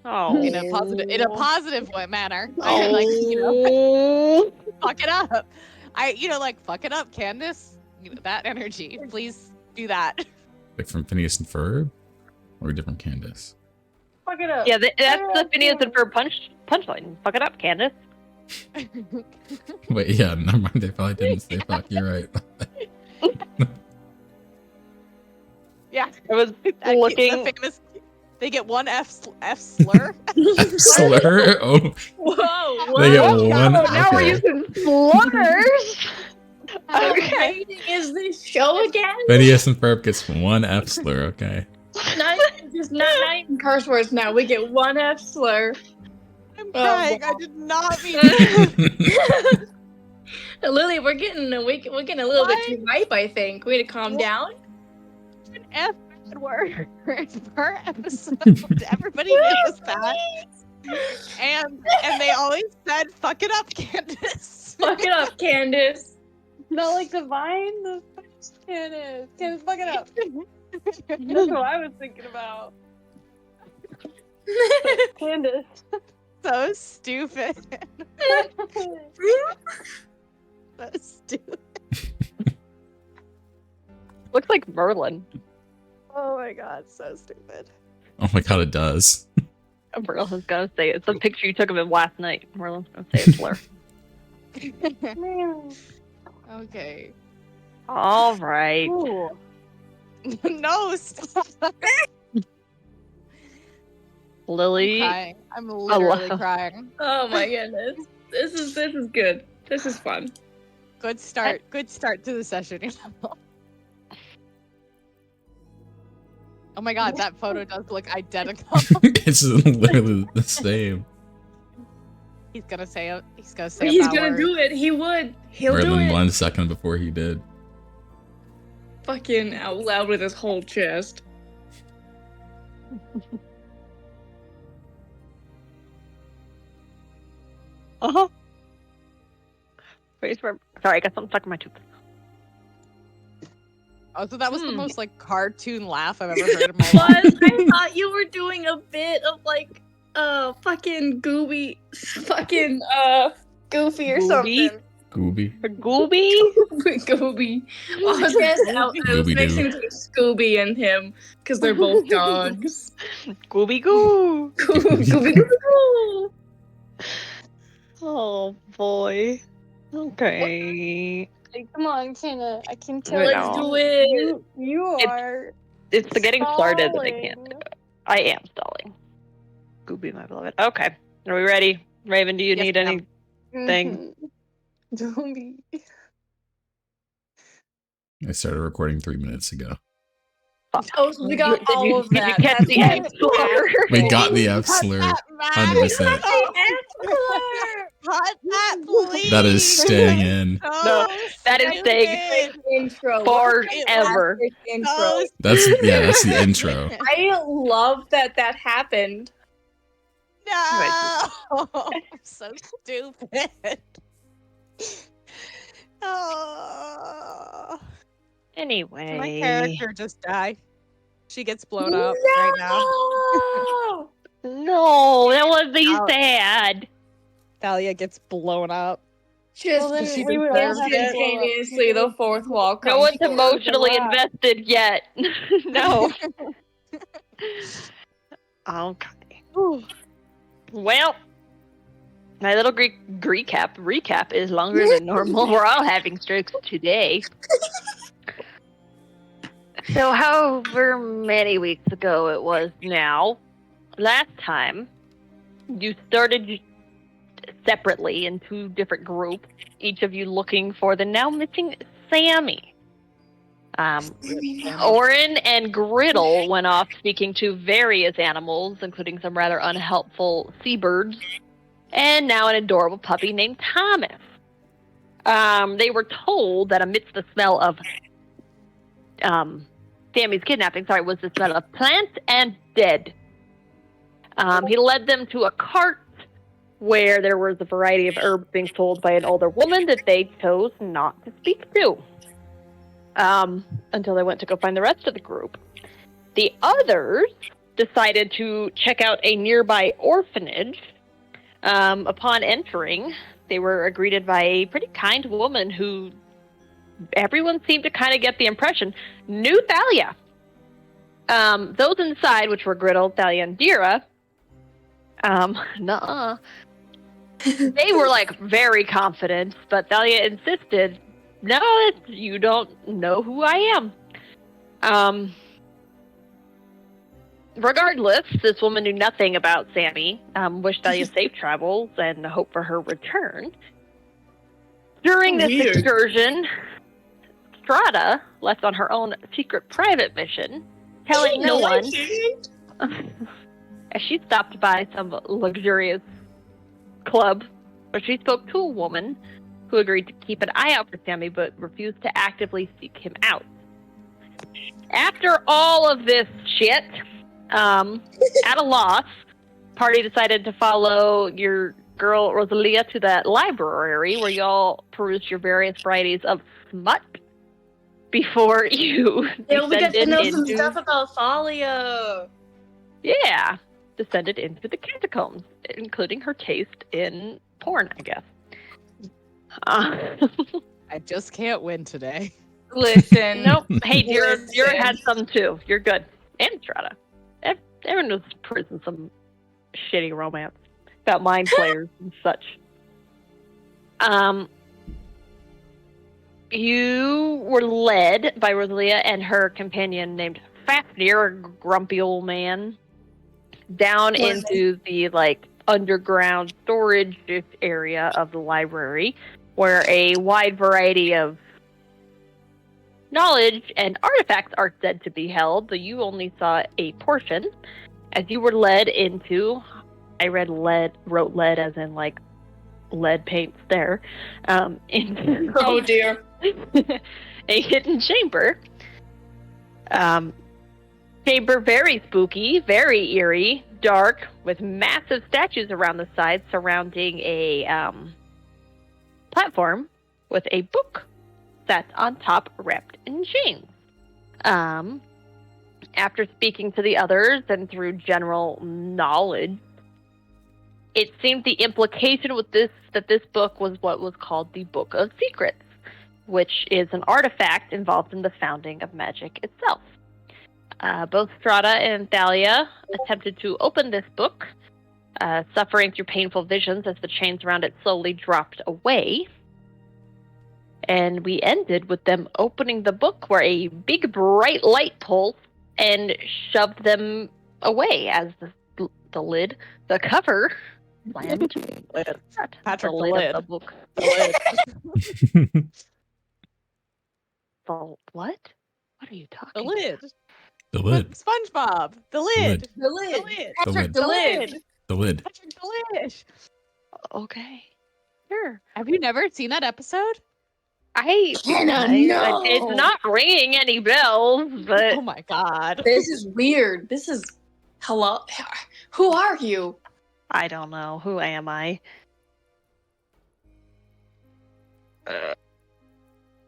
Oh. in a positive manner. Oh. Like, fuck it up. Fuck it up, Candace. That energy. Please do that. Like from Phineas and Ferb? Or a different Candace? Fuck it up. Yeah, that's the Phineas and Ferb punchline. Fuck it up, Candace. Wait, yeah, never mind. They probably didn't say fuck. You're right. Yeah. I was looking. They get one F slur. Slur? Oh. Whoa. They get Oh, one. now we're Okay. using slurs. How Okay. rating is this show again? Phineas and Ferb gets one F slur. Okay. Not even curse words now. We get one F slur. I'm crying. wow. I did not mean to. Lily, we're getting a little bit too hype, I think. We need to calm down. An F word per episode. Everybody knows that. And they always said, "Fuck it up, Candace." Fuck it up, Candace. Not like the vine, the Candace. Candace, fuck it up. That's what I was thinking about. Candace. So stupid. So stupid. Looks like Merlin. Oh my god, so stupid. Oh my god, it does. Merlin's gonna say it. It's a picture you took of him last night. Merlin's gonna say a slur. Okay. All right. Ooh. No, stop. Lily. Crying. I'm literally crying. Oh my goodness. This is good. This is fun. Good start. Good start to the session. Oh my god, that photo does look identical. It's literally the same. He's gonna say He's that gonna word. do it. He would. He'll do Merlin it. 1 second before he did. Fucking out loud with his whole chest. Uh-huh. Sorry, I got something stuck in my tooth. Oh, so that was the most like cartoon laugh I've ever heard in my life. Was I thought you were doing a bit of like fucking Gooby Goofy or Gooby? something. Gooby. Gooby? Gooby. Oh, I was Gooby-Doo. mixing between Scooby and him because they're both dogs. Gooby Goo. Gooby Goo. Oh boy. Okay. Like, come on, Kenna. I can tell Right Let's now. do it. you It's- are It's the getting started that I can't do stalling. it. I am stalling. Gooby, my beloved. Okay. Are we ready? Raven, do you Yes, need ma'am. anything? Don't be. I started recording 3 minutes ago. Oh, so we got Did all you, of did that. you catch That's the right. F slur? We got the F Cut slur. that, Matt. 100%. Cut that, please. That is staying in. No, that is staying stupid. Intro. Forever. Intro. So That's the intro. I love that happened. No. I'm so stupid. Oh. Anyway. Can my character just die? She gets blown up right now. No, that would be Ouch. sad. Thalia gets blown up. Just Well, then she we would all have to blow up. instantaneously the fourth wall comes. No one's down. emotionally laugh. invested yet. No. Okay. Well, my little recap is longer than normal. We're all having strokes today. So however many weeks ago it was now, last time you started separately in 2 different groups, each of you looking for the now missing Sammy. Orin and Griddle went off speaking to various animals, including some rather unhelpful seabirds, and now an adorable puppy named Thomas. They were told that amidst the smell of Sammy's kidnapping, was the smell of plants and dead. He led them to a cart where there was a variety of herbs being sold by an older woman that they chose not to speak to. Until they went to go find the rest of the group. The others decided to check out a nearby orphanage. Upon entering, they were greeted by a pretty kind woman who everyone seemed to kind of get the impression knew Thalia. Those inside, which were Griddle, Thalia, and Dira, nuh-uh. They were like very confident, but Thalia insisted, no, you don't know who I am. Regardless, this woman knew nothing about Sammy, wished Thalia safe travels and hoped for her return. During this excursion, Strata left on her own secret private mission, telling no one, as she stopped by some luxurious club where she spoke to a woman who agreed to keep an eye out for Sammy but refused to actively seek him out. After all of this shit, at a loss, party decided to follow your girl Rosalia to that library where y'all perused your various varieties of smut before you Yeah, we got to know some into... stuff about Thalia. Yeah, descended into the catacombs, including her taste in porn, I guess. I just can't win today. Listen. Nope. Hey, you're Listen. had some too. You're good. And Strata. Everyone was prison some shitty romance about mind flayers and such. You were led by Rosalia and her companion named Fafnir, a grumpy old man, down into the like underground storage area of the library, where a wide variety of knowledge and artifacts are said to be held, though you only saw a portion. As you were led into, I wrote lead as in like lead paints there, into Oh dear. a hidden chamber. Chamber very spooky, very eerie, dark, with massive statues around the sides surrounding a platform with a book sat on top, wrapped in chains. After speaking to the others and through general knowledge, it seemed the implication with that this book was what was called the Book of Secrets, which is an artifact involved in the founding of magic itself. Both Strata and Thalia attempted to open this book, suffering through painful visions as the chains around it slowly dropped away. And we ended with them opening the book where a big bright light pulsed and shoved them away as the cover slammed. Patrick, the the lid lid. of the book. The what? What are you talking The lid. The lid. SpongeBob. The lid. The lid. The lid. Patrick, The the lid. The lid. Patrick, the lid. about? Okay. Sure. Have you never seen that episode? Hannah, no. It's not ringing any bells, but Oh my god. This is weird. This is... Hello? Who are you? I don't know. Who am I?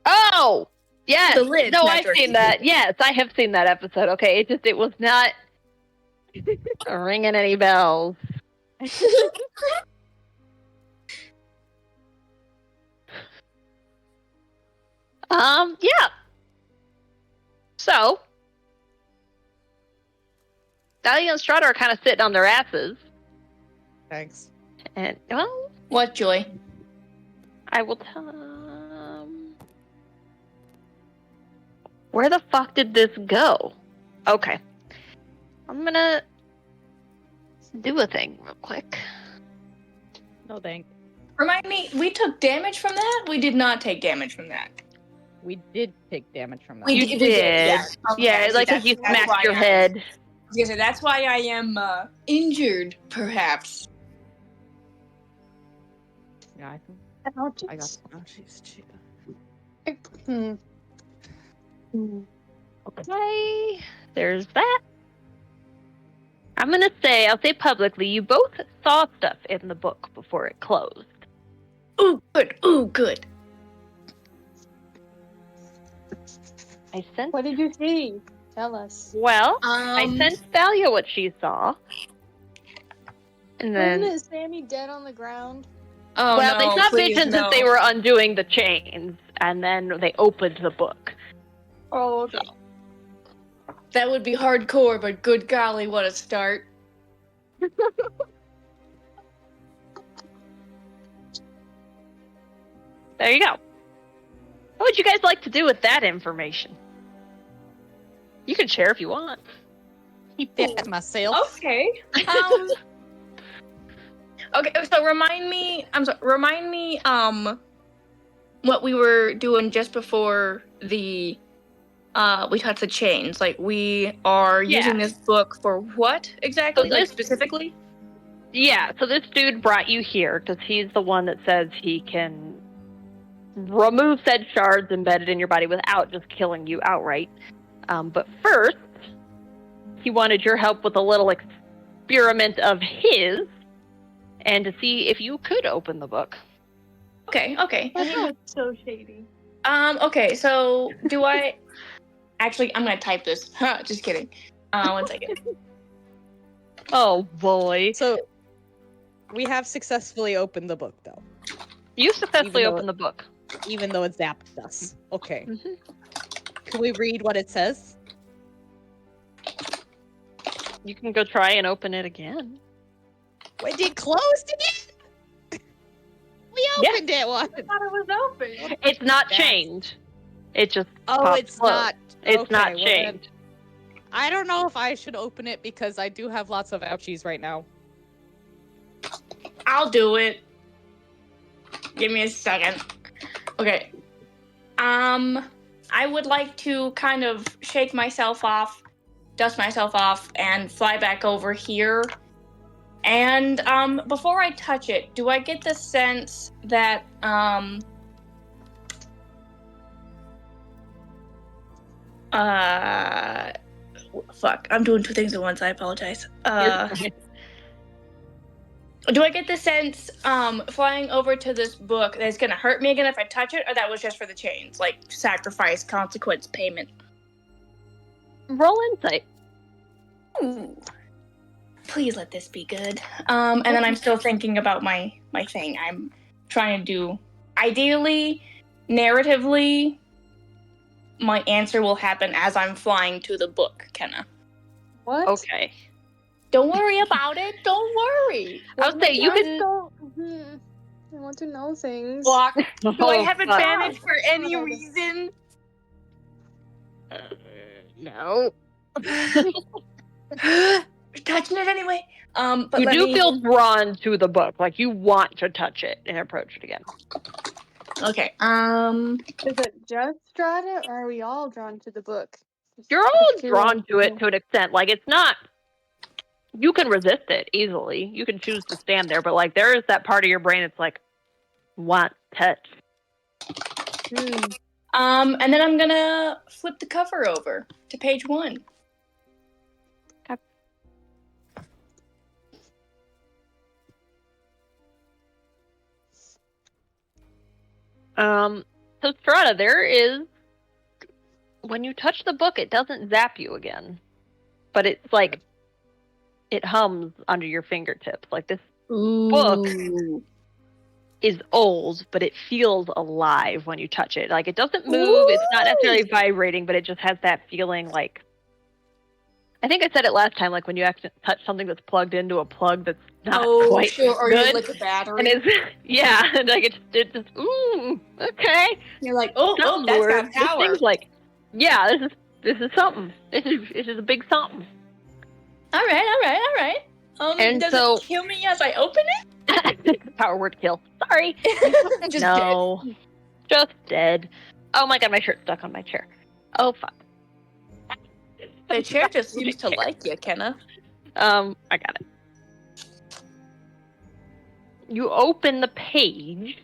Oh! Yes! The lid, No, Patrick. I've seen that. Yes, I have seen that episode. Okay, it was not ringing any bells. Yeah. So, Thalia and Strata are kind of sitting on their asses. Thanks. And, well, What, Joy? I will tell where the fuck did this go? Okay. I'm gonna do a thing real quick. No thanks. Remind me, we took damage from that? We did not take damage from that. We did take damage from that. We You did. did. Okay, Yeah, so like if you that's why smacked your I- head. Yes, that's why I am injured, perhaps. Yeah, I think I got. Oh, she's. Okay, there's that. I'll say publicly, you both saw stuff in the book before it closed. Ooh, good. Ooh, good. I sent What did you see? Tell us. Well, I sent Thalia what she saw. And then... Wasn't it Sammy dead on the ground? Oh, well, they no, saw please, visions no. as they were undoing the chains, and then they opened the book. Oh, okay. That would be hardcore, but good golly, what a start. There you go. What would you guys like to do with that information? You can share if you want. Keep that myself. Okay. Okay, so remind me, what we were doing just before we touched the chains. Like, we are using this book for what exactly? So like, this- specifically? Yeah, so this dude brought you here because he's the one that says he can remove said shards embedded in your body without just killing you outright. But first, he wanted your help with a little experiment of his, and to see if you could open the book. Okay. That's so shady. Okay, so do I... Actually, I'm gonna type this. Just kidding. 1 second. Oh boy. So, we have successfully opened the book, though. You successfully Even though- opened the book. Even though it zapped us. Okay. Mhm. Can we read what it says? You can go try and open it again. Wait, it closed again? We opened it once. I thought it was open. It's not That's- chained. It just Oh, popped it's closed. not. It's Okay, not well chained. then, I don't know if I should open it because I do have lots of ouchies right now. I'll do it. Give me a second. Okay. I would like to kind of shake myself off, dust myself off, and fly back over here. And before I touch it, do I get the sense that fuck, I'm doing 2 things at once, I apologize. Do I get the sense, flying over to this book, that it's gonna hurt me again if I touch it, or that was just for the chains? Like, sacrifice, consequence, payment. Roll insight. Ooh. Please let this be good. And then I'm still thinking about my thing. I'm trying to do... Ideally, narratively, my answer will happen as I'm flying to the book, Kenna. What? Okay. Don't worry about it. Don't worry. I would say you can. I want to know things. Block. Do I have fuck. advantage for any reason? No. Touching it anyway. But You let do me... feel drawn to the book, like you want to touch it and approach it again. Okay. Is it just Strata, or are we all drawn to the book? Just You're all the two drawn of to it you. to an extent. Like it's not. You can resist it easily. You can choose to stand there, but like there is that part of your brain that's like, want touch. And then I'm gonna flip the cover over to page 1. So Strata, there is when you touch the book, it doesn't zap you again, but it's like it hums under your fingertips. Like this book is old, but it feels alive when you touch it. Like it doesn't move. It's not necessarily vibrating, but it just has that feeling. Like I think I said it last time. Like when you actually touch something that's plugged into a plug that's not quite sure. Or good. you lick a battery. And it's and like it just ooh, okay. You're like, oh, Something that's weird. got power. This thing's like, yeah, this is something. This is a big something. All right. And does so- it kill me as I open it? Power word kill. Sorry. Just No, just dead. Oh my god, my shirt's stuck on my chair. Oh fuck. dead. The chair just seems to like you, Kenna. I got it. You open the page,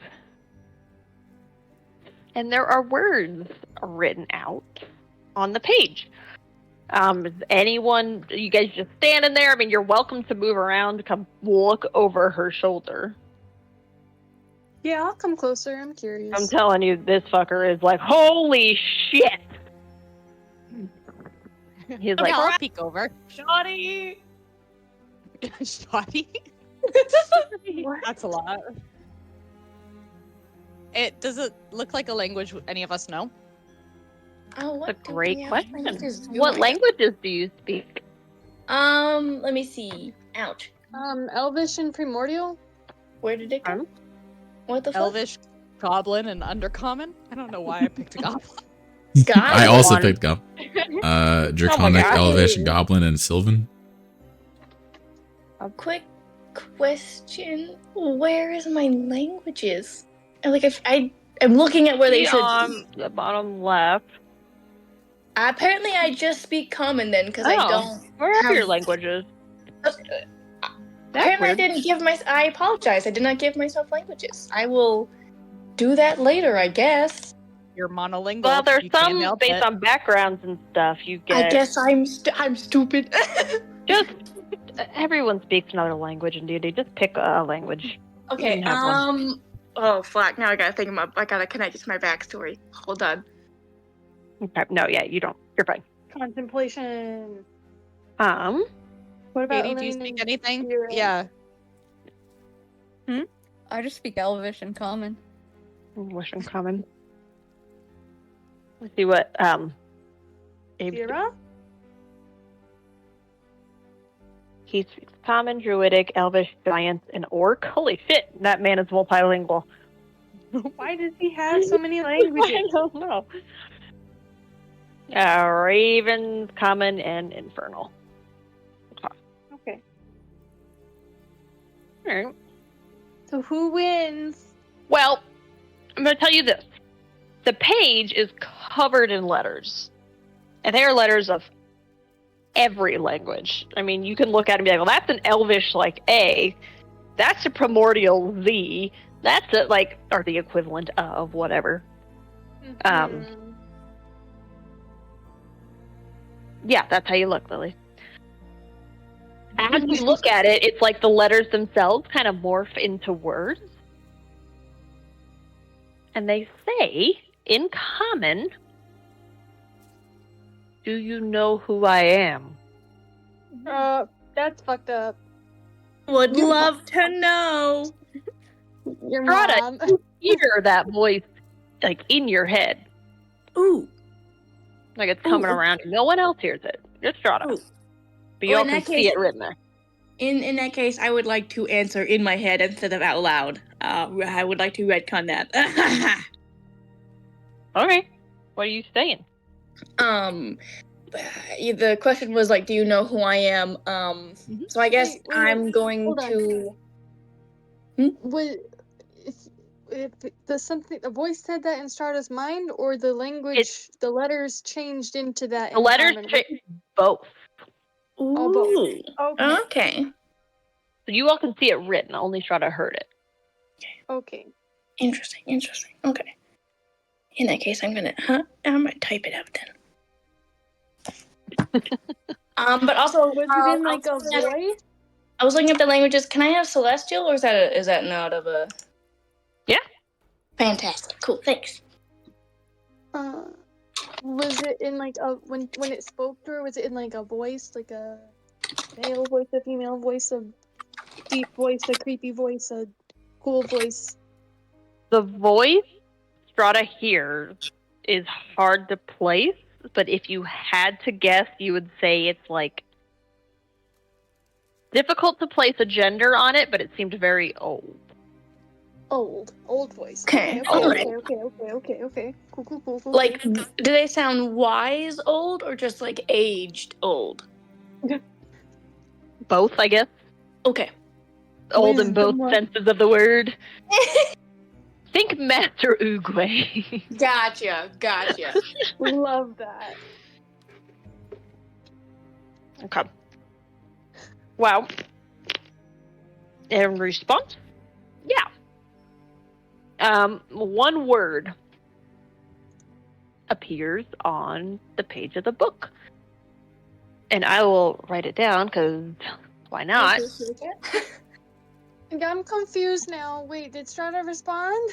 and there are words written out on the page. Is anyone, you guys just standing there? I mean, you're welcome to move around to come look over her shoulder. Yeah, I'll come closer. I'm curious. I'm telling you, this fucker is like, holy shit! He's Okay, like, I'll peek over. Shoddy. Shoddy? That's a lot. Does it look like a language any of us know? Oh, what that's a great do we have question. languages? What Oh my languages do you speak? God. Let me see. Ouch. Elvish and Primordial. Where did it go? What the fuck? Elvish, Goblin, and Undercommon? I don't know why I picked a Goblin. God. I also One. picked up Draconic, God. Elvish, Goblin, and Sylvan. A quick question. Where is my languages? And, like, if I'm looking at where they See said. on the bottom left. Apparently, I just speak common then, because I don't. Where are have- your languages? That's Apparently, weird. I didn't give I apologize. I did not give myself languages. I will do that later, I guess. You're monolingual. Well, there's You kinda some nailed based it. on backgrounds and stuff. You get. I guess I'm stupid. Just everyone speaks another language in D&D. Just pick a language. Okay. You can have one. Oh fuck! Now I gotta think about. I gotta connect it to my backstory. Hold on. Okay. No, yeah, you don't. You're fine. Contemplation. What about Katie, do you Elaine speak and anything? Spirit? Yeah. I just speak Elvish and Common. English and common. Let's see what Abe. Sierra? He speaks common, druidic, elvish, giant, and orc. Holy shit, that man is multilingual. Why does he have so many I languages? don't know. Ravens, common, and infernal. Okay. Alright. So who wins? Well, I'm going to tell you this. The page is covered in letters. And they are letters of every language. I mean, you can look at it and be like, well, that's an elvish, like, A. That's a primordial Z. That's a, like, or the equivalent of whatever. Yeah, that's how you look, Lily. As we look at it, it's like the letters themselves kind of morph into words. And they say, in common, do you know who I am? That's fucked up. Would love to know. Your Strata, mom. you hear that voice, like, in your head. Ooh. Like it's coming Ooh, okay. around. No one else hears it. Just Strata. Ooh. But you Well, all in can that see case- it written there. In that case, I would like to answer in my head instead of out loud. I would like to retcon that. Okay. What are you saying? The question was like, do you know who I am? So I guess Wait, I'm going hold on. to. Was if the voice said that in Strata's mind, or the language, the letters changed into that? The in letters common? both. Oh, both. Ooh. Okay. Okay. So you all can see it written. Only Strata heard it. Okay. Interesting. Okay. In that case, I'm gonna type it out then. But also, Was it in like a voice? I was looking at the languages. Can I have Celestial, or is that not of a? Yeah. Fantastic. Cool. Thanks. Was it in like a when it spoke to her? Was it in like a voice, like a male voice, a female voice, a deep voice, a creepy voice, a cool voice? The voice Strata hears is hard to place, but if you had to guess, you would say it's like difficult to place a gender on it, but it seemed very old. Old voice. Okay, Okay. Cool. Like, do they sound wise old or just like aged old? Both, I guess. Okay. Old in both Wisdom. senses of the word. Think Master Oogway. Gotcha. Love that. Okay. Well, in response, yeah. One word appears on the page of the book. And I will write it down, because why not? I'm confused now. Wait, did Strata respond?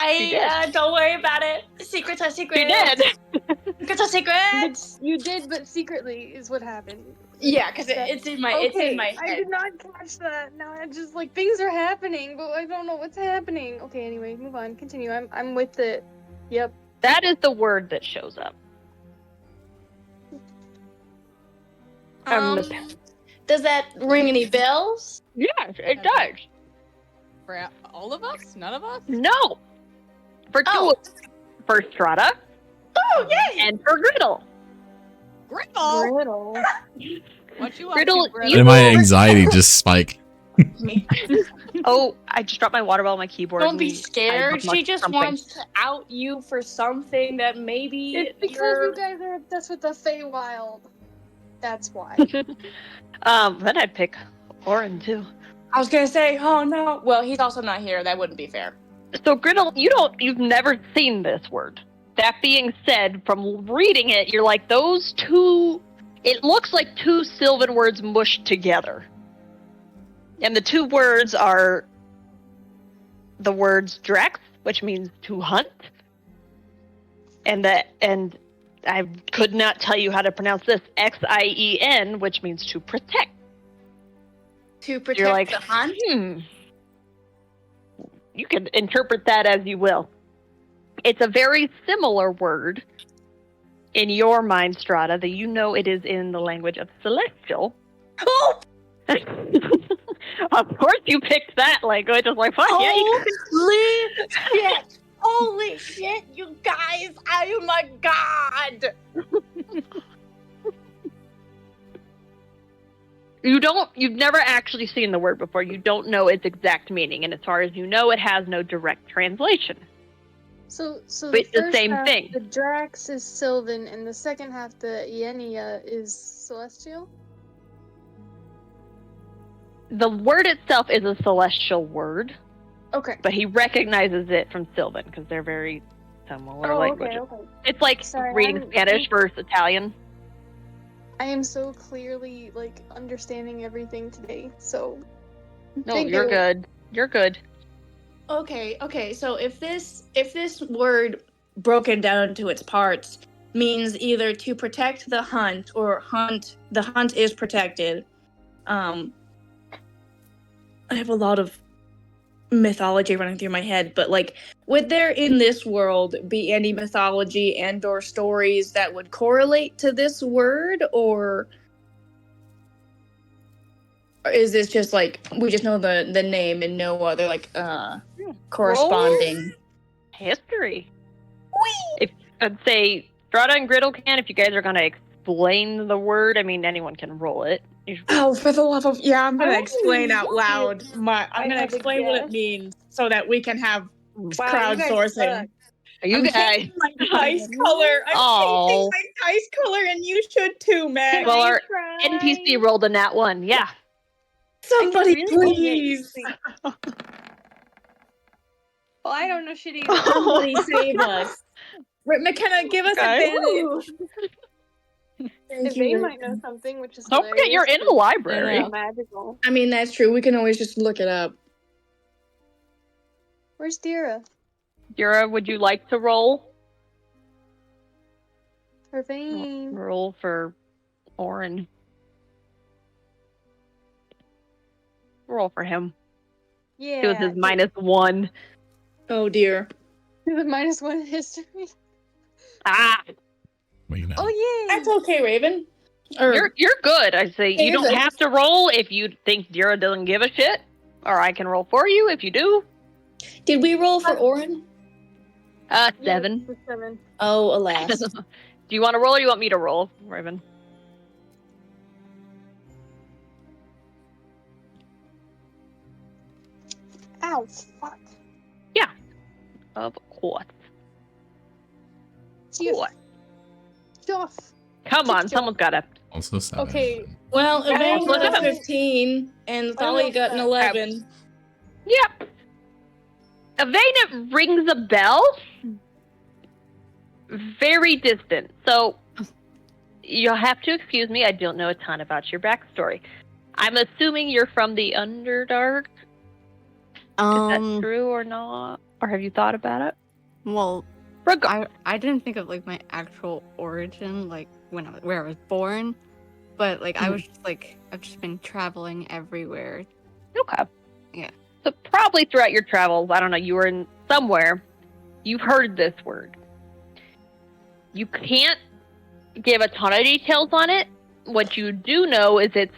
She did. Don't worry about it. Secrets are secrets. She did! It's a secret. But you did, but secretly is what happened. Yeah, because it's in my I head. did not catch that. Now I just like things are happening, but I don't know what's happening. Okay, anyway, move on. Continue. I'm with it. Yep. That is the word that shows up. Does that ring any bells? Yes, it does. For all of us? None of us? No. For two. Oh. For Strata Oh, yay! and for Griddle. Griddle! Griddle. What you Griddle, up to, you- And my anxiety just spike. Oh, I just dropped my water bottle on my keyboard. Don't be and I scared. She bookmarked just something. wants to out you for something that maybe It's because you're... you guys are obsessed with the Feywild. That's why. Then I'd pick Orin too. I was gonna say, oh no. Well, he's also not here. That wouldn't be fair. So Griddle, you've never seen this word. That being said, from reading it, you're like those two. It looks like two Sylvan words mushed together, and the two words are the words "drex," which means to hunt, and I could not tell you how to pronounce this "xien," which means to protect. To protect You're like, the hunt? You can interpret that as you will. It's a very similar word in your mind, Strata, that you know it is in the language of Celestial. Oh! Of course you picked that language. I was like, fuck yeah, you can. Holy shit! Holy shit, you guys! Oh my god! You've never actually seen the word before. You don't know its exact meaning, and as far as you know, it has no direct translation. So But it's the first same half, thing. The Drax is Sylvan, and the second half, the Ienia, is Celestial. The word itself is a celestial word, Okay. but he recognizes it from Sylvan because they're very similar Oh, languages. okay. It's like Sorry, reading I'm- Spanish versus Italian. I am so clearly like understanding everything today. So. No, Thank you're you. good. You're good. Okay, so if this word broken down into its parts means either to protect the hunt or the hunt is protected, I have a lot of mythology running through my head, but like, would there in this world be any mythology and or stories that would correlate to this word, or is this just like we just know the name and no other like corresponding? History. If I'd say Strata and Griddle can, if you guys are gonna explain the word, I mean anyone can roll it. Oh, for the love of I'm gonna Oh, explain out yes. loud. I'm I gonna have a explain what it guess. means so that we can have Wow, crowdsourcing. You I'm guys. changing my dice color. I'm Oh. changing my dice color, and you should too, Mac. Well, our try? NPC rolled a nat one. Yeah. Somebody, really- please. Well, I don't know shit either. Somebody save us. McKenna, give us Okay. advantage. Thank They you. might know something, which is Don't forget you're in a library. Yeah. magical. I mean, that's true. We can always just look it up. Where's Dira? Yura, would you like to roll? Her vein. Roll for Orin. Roll for him. Yeah. It was his -1. Oh dear. The -1 history. Ah, Well, you know. Oh yeah. That's okay, Raven. Or, you're good. I say Yeah, you you're don't good. have to roll if you think Dira doesn't give a shit, or I can roll for you if you do. did we roll for Orin? 7. Yeah, 7. Oh, alas. Do you want to roll or you want me to roll, Raven? Ow, fuck. Of course. Stuff. Stuff. Come on, Kick someone's got to. Also 7. Okay. Well, Evane rolled got a seven. 15, and Thalia got an 11. Yep. Evana rings a bell. Very distant. So you'll have to excuse me. I don't know a ton about your backstory. I'm assuming you're from the Underdark. Is that true or not? Or have you thought about it? Well, I didn't think of like my actual origin, like where I was born, but like I was just like I've just been traveling everywhere. Okay. Yeah. So probably throughout your travels, I don't know, you were in somewhere, you've heard this word. You can't give a ton of details on it. What you do know is it's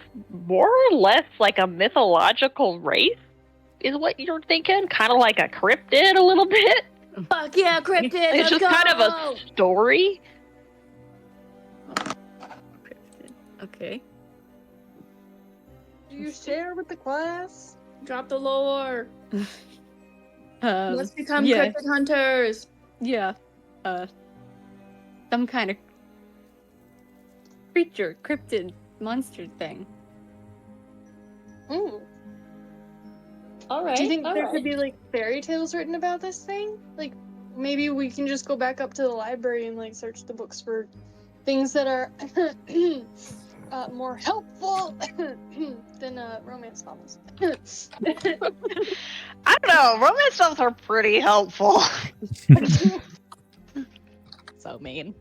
more or less like a mythological race, is what you're thinking. Kind of like a cryptid a little bit. Fuck yeah, cryptid. It's just kind of a story. Okay. Do you share with the class? Drop the lore. Let's become yeah. cryptid hunters. Yeah. Some kind of creature, cryptid, monster thing. All right. Do you think all there right. could be like fairy tales written about this thing? Like maybe we can just go back up to the library and like search the books for things that are more helpful than romance novels. I don't know. Romance novels are pretty helpful. So mean.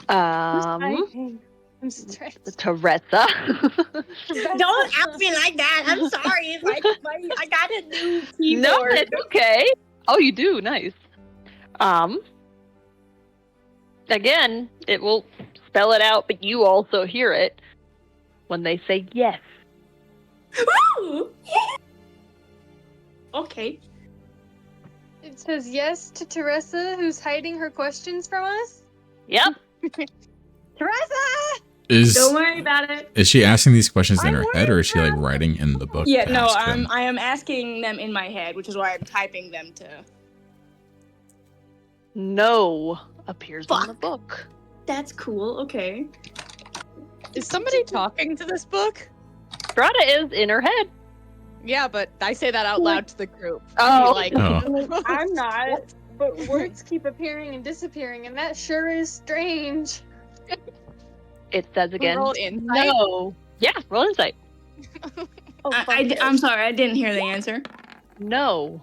I'm stressed. Teresa. Don't ask me like that. I'm sorry. I got a new keyboard. No, it's okay. Oh, you do? Nice. Again, it will spell it out, but you also hear it when they say yes. Ooh, yeah. Okay. It says yes to Teresa, who's hiding her questions from us. Yep. Teresa! Don't worry about it. Is she asking these questions in I'm her head, or is she like worried. writing in the book? Yeah, to no, ask them? I am asking them in my head, which is why I'm typing them to. No appears in the Fuck. book. That's cool. Okay. Is somebody talking to this book? Strata is in her head. Yeah, but I say that out loud to the group. Oh. Like, Oh. I'm not. But words keep appearing and disappearing, and that sure is strange. It says again. roll insight? No. Yeah, roll insight. Oh, fuck it. I'm sorry, I didn't hear the answer. No.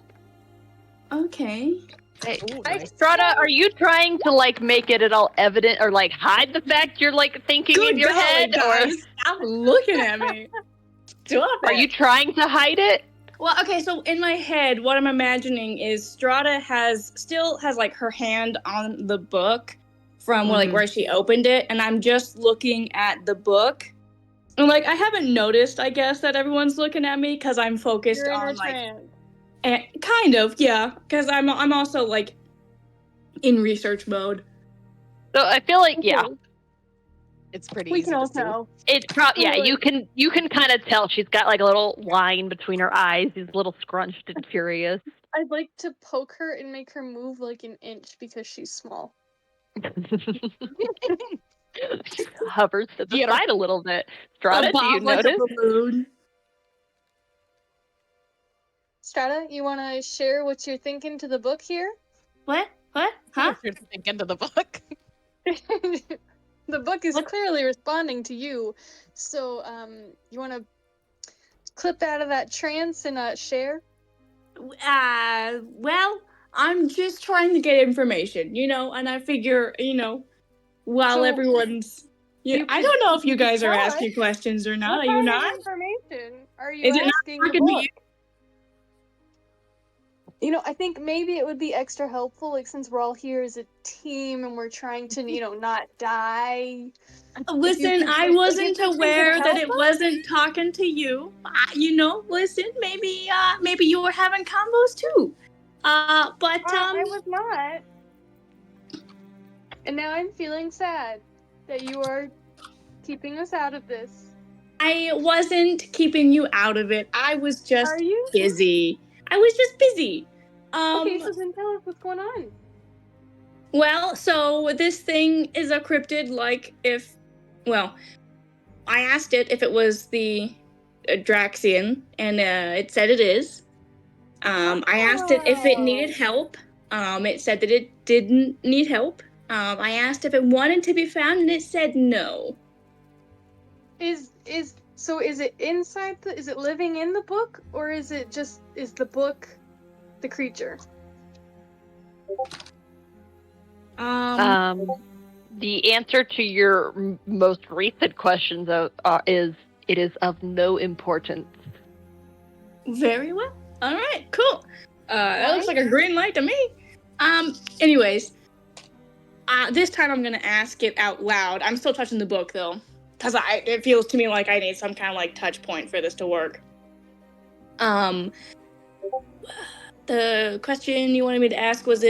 Okay. Hey, Ooh, I- nice. Strata, are you trying to like make it at all evident or like hide the fact you're like thinking in your golly, head, guys. Stop looking at me. Stop or are it. you trying to hide it? Well, okay, so in my head, what I'm imagining is Strata still has like her hand on the book from where she opened it, and I'm just looking at the book. And like I haven't noticed, I guess, that everyone's looking at me because I'm focused You're in a on like trance. kind of, yeah, because I'm also like in research mode. So I feel like yeah, Okay, It's pretty we easy can all to see. tell. it's probably yeah. Totally. You can kind of tell she's got like a little line between her eyes. She's a little scrunched and curious. I'd like to poke her and make her move like an inch because she's small. She hovers to the Get her. side a little bit. Strata, do you Like notice? a balloon. Strata, you want to share what you're thinking to the book here? What? Huh? You're thinking to the book. The book is What? clearly responding to you. So, you want to clip out of that trance and share? Well, I'm just trying to get information, and I figure, while So, everyone's. you I could- don't know if you guys are What? asking questions or not. What Are you kind not? of information are you Is it not asking the talking to book? you? I think maybe it would be extra helpful, like since we're all here as a team and we're trying to, not die. Listen, could I just- wasn't if you could aware that help it us? wasn't talking to you. Listen, maybe you were having combos too. I was not. And now I'm feeling sad that you are keeping us out of this. I wasn't keeping you out of it. I was just Are you? busy. I was just busy. Okay, so then tell us what's going on. Well, so this thing is a cryptid, I asked it if it was the Draxian, and it said it is. I asked it if it needed help. It said that it didn't need help. I asked if it wanted to be found, and it said no. Is So is it inside the? Is it living in the book, or is the book the creature? The answer to your most recent questions is it is of no importance. Very well. All right, cool. That looks like a green light to me. Anyways, this time I'm gonna ask it out loud. I'm still touching the book though, because it feels to me like I need some kind of like touch point for this to work. The question you wanted me to ask was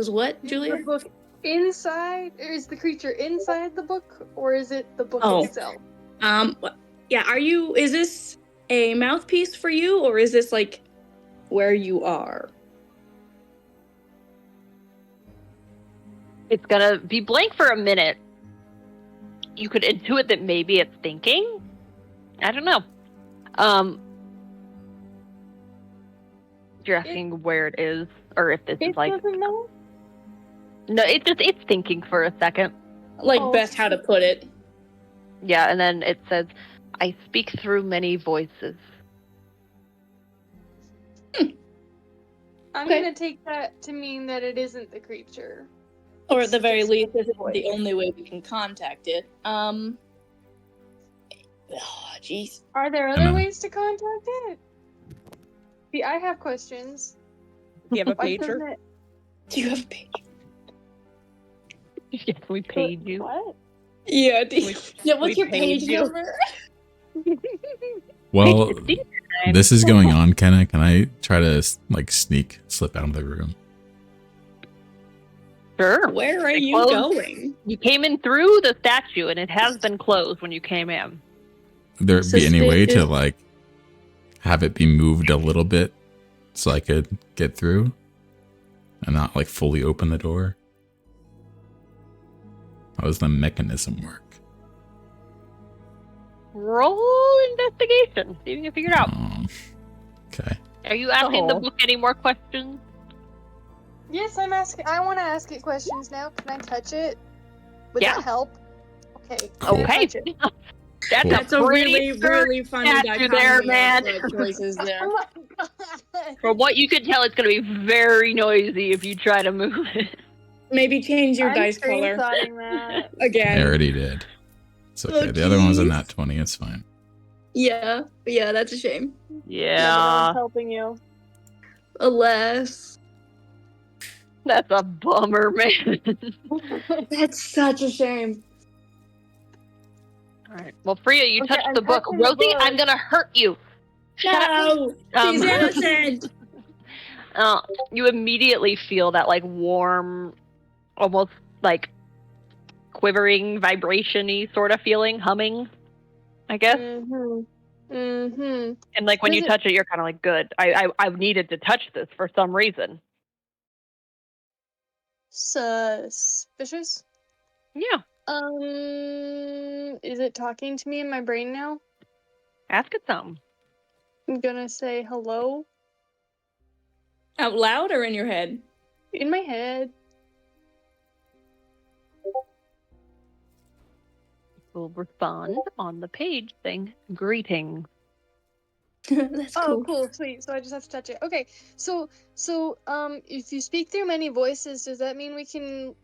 what, Julia? Is the book inside, or is the creature inside the book, or is it the book itself? Yeah. Is this a mouthpiece for you, or is this like where you are? It's gonna be blank for a minute. You could intuit that maybe it's thinking. I don't know. You're asking where it is, or if this is like. It doesn't know. No, it's thinking for a second. Like best how to put it. Yeah, and then it says, "I speak through many voices." I'm gonna take that to mean that it isn't the creature. Or at the very least, this is the only way we can contact it. Jeez. Are there other ways to contact it? See, I have questions. Do you have a Why pager? doesn't it- Do you have a page? Yes, we paid you. What? Yeah, what's we your paid page you. number? Well, It's dinner time. this is going on, Kenna. Can I try to like slip out of the room? Sure. Where are They you closed. going? You came in through the statue, and it has been closed when you came in. Would there be any way to Suspicious. like have it be moved a little bit so I could get through and not like fully open the door? How does the mechanism work? Roll investigation. See if you can figure it out. Okay. Are you asking the Oh. book any more questions? Yes, I'm asking. I want to ask it questions now. Can I touch it? Would Yeah. that help? Okay. Cool. Okay. Touch it. That's Cool. That's a pretty really funny statue dichotomy there, of, man. choices there. Oh my god. From what you can tell, it's going to be very noisy if you try to move it. Maybe change your I'm dice color screenshotting that. I again. already did. It's okay. Oh, The other one was a jeez. nat 20. It's fine. Yeah, that's a shame. Yeah, Helping you. Alas, that's a bummer, man. that's such a shame. All right. Well, Freya, you Okay, touched I'm the book. touching the Rosie, book. I'm going to hurt you. Shut up. No, she's innocent. You immediately feel that like warm, almost like quivering, vibration-y sort of feeling, humming, I guess. Mm-hmm. And like when Does you it- touch it, you're kind of like, good. I needed to touch this for some reason. Suspicious? Yeah. Is it talking to me in my brain now? Ask it something. I'm gonna say hello Out loud or in your head? in my head. Will respond on the page saying, greetings. That's Oh, cool. cool, sweet. So I just have to touch it. Okay. So, if you speak through many voices, does that mean we can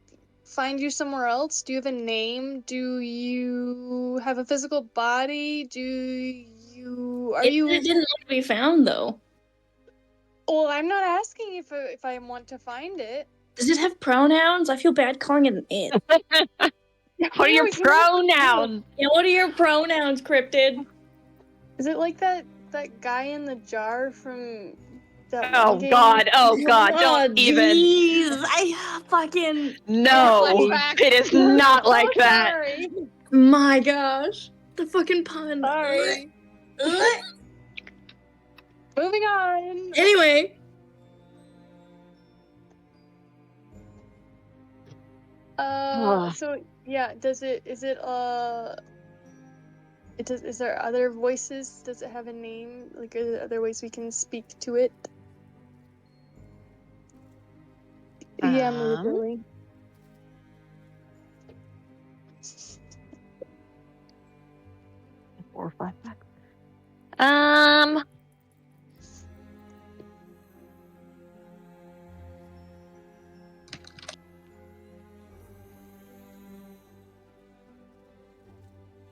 find you somewhere else? Do you have a name? Do you have a physical body? Are It you? didn't want to be found though. Well, I'm not asking if I want to find it. Does it have pronouns? I feel bad calling it an it. What are your No, you- pronouns? Yeah, what are your pronouns, cryptid? Is it like that guy in the jar from that Oh one game? God! Oh God! Don't even. Jeez, I fucking No, Flashback. it is not like Oh, that. Sorry. my gosh, the fucking pun. Sorry. Ugh. Moving on. Anyway, So yeah, is there other voices? Does it have a name? Like, are there other ways we can speak to it? Yeah, immediately. 4, 5, 6.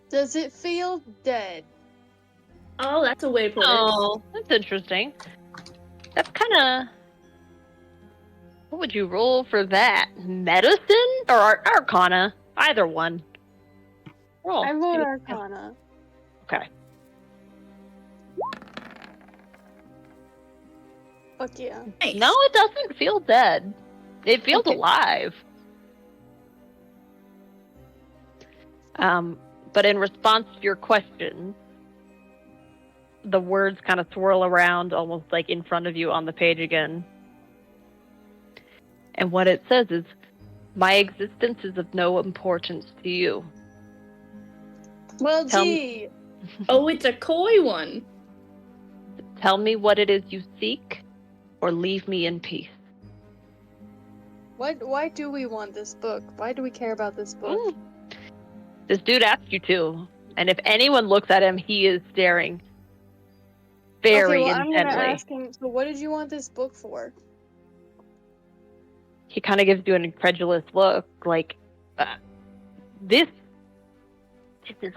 Does it feel dead? Oh, that's a way to put it. Oh, that's interesting. That's kind of. What would you roll for that? Medicine or Arcana? Either one. Roll. I vote Arcana. Okay. Fuck yeah. Nice. No, it doesn't feel dead. It feels Okay. alive. But in response to your question, the words kind of swirl around almost like in front of you on the page again. And what it says is, my existence is of no importance to you. Well, Tell gee. Oh, it's a coy one. Tell me what it is you seek, or leave me in peace. Why do we want this book? Why do we care about this book? This dude asked you to, and if anyone looks at him, he is staring very Okay, well, I'm intently. gonna ask him, so what did you want this book for? He kind of gives you an incredulous look, like, this is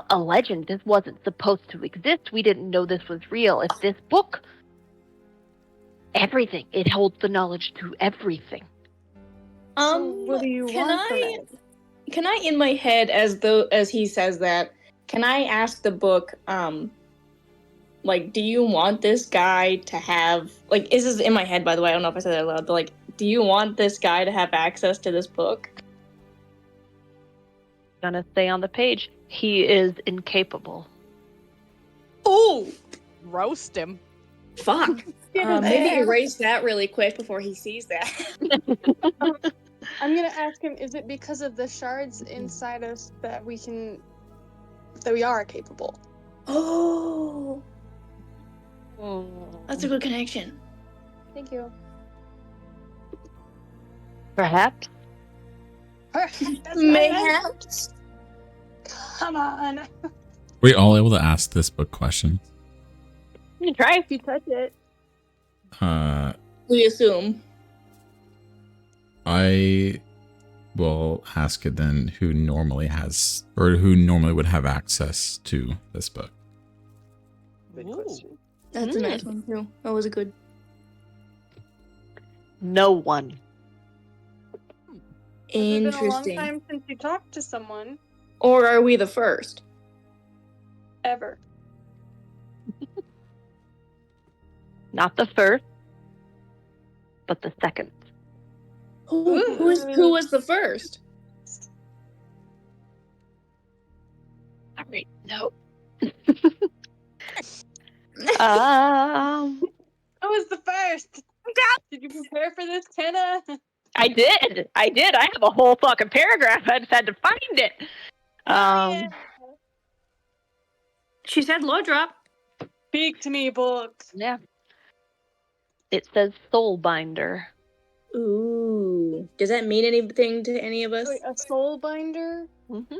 a legend. This wasn't supposed to exist. We didn't know this was real. If this book, everything, it holds the knowledge to everything. So what do you can want from I it? can I in my head as he says that, can I ask the book, like, do you want this guy to have, like, this is in my head, by the way, I don't know if I said that out loud, but like, do you want this guy to have access to this book? Gonna say on the page, he is incapable. Oh, roast him. Fuck. Maybe erase that really quick before he sees that. I'm gonna ask him, is it because of the shards inside us that we are capable? Oh, that's a good connection. Thank you. Perhaps. That's Mayhaps. Come on. We all able to ask this book question? You can try. If you touch it. We assume. I will ask it then who normally has, or who normally would have access to this book. Good Ooh. question. That's a nice one too. That was a good. No one. Has it been a long Interesting. time since you talked to someone? Or are we the first? Ever. Not the first, but the second. Who was the first? All right, no. um, Who was the first? Did you prepare for this, Kenna? I did. I have a whole fucking paragraph. I just had to find it. Yeah. She said low drop. Speak to me, book. Yeah. It says Soulbinder. Ooh. Does that mean anything to any of us? Wait, a soul binder? Mm-hmm.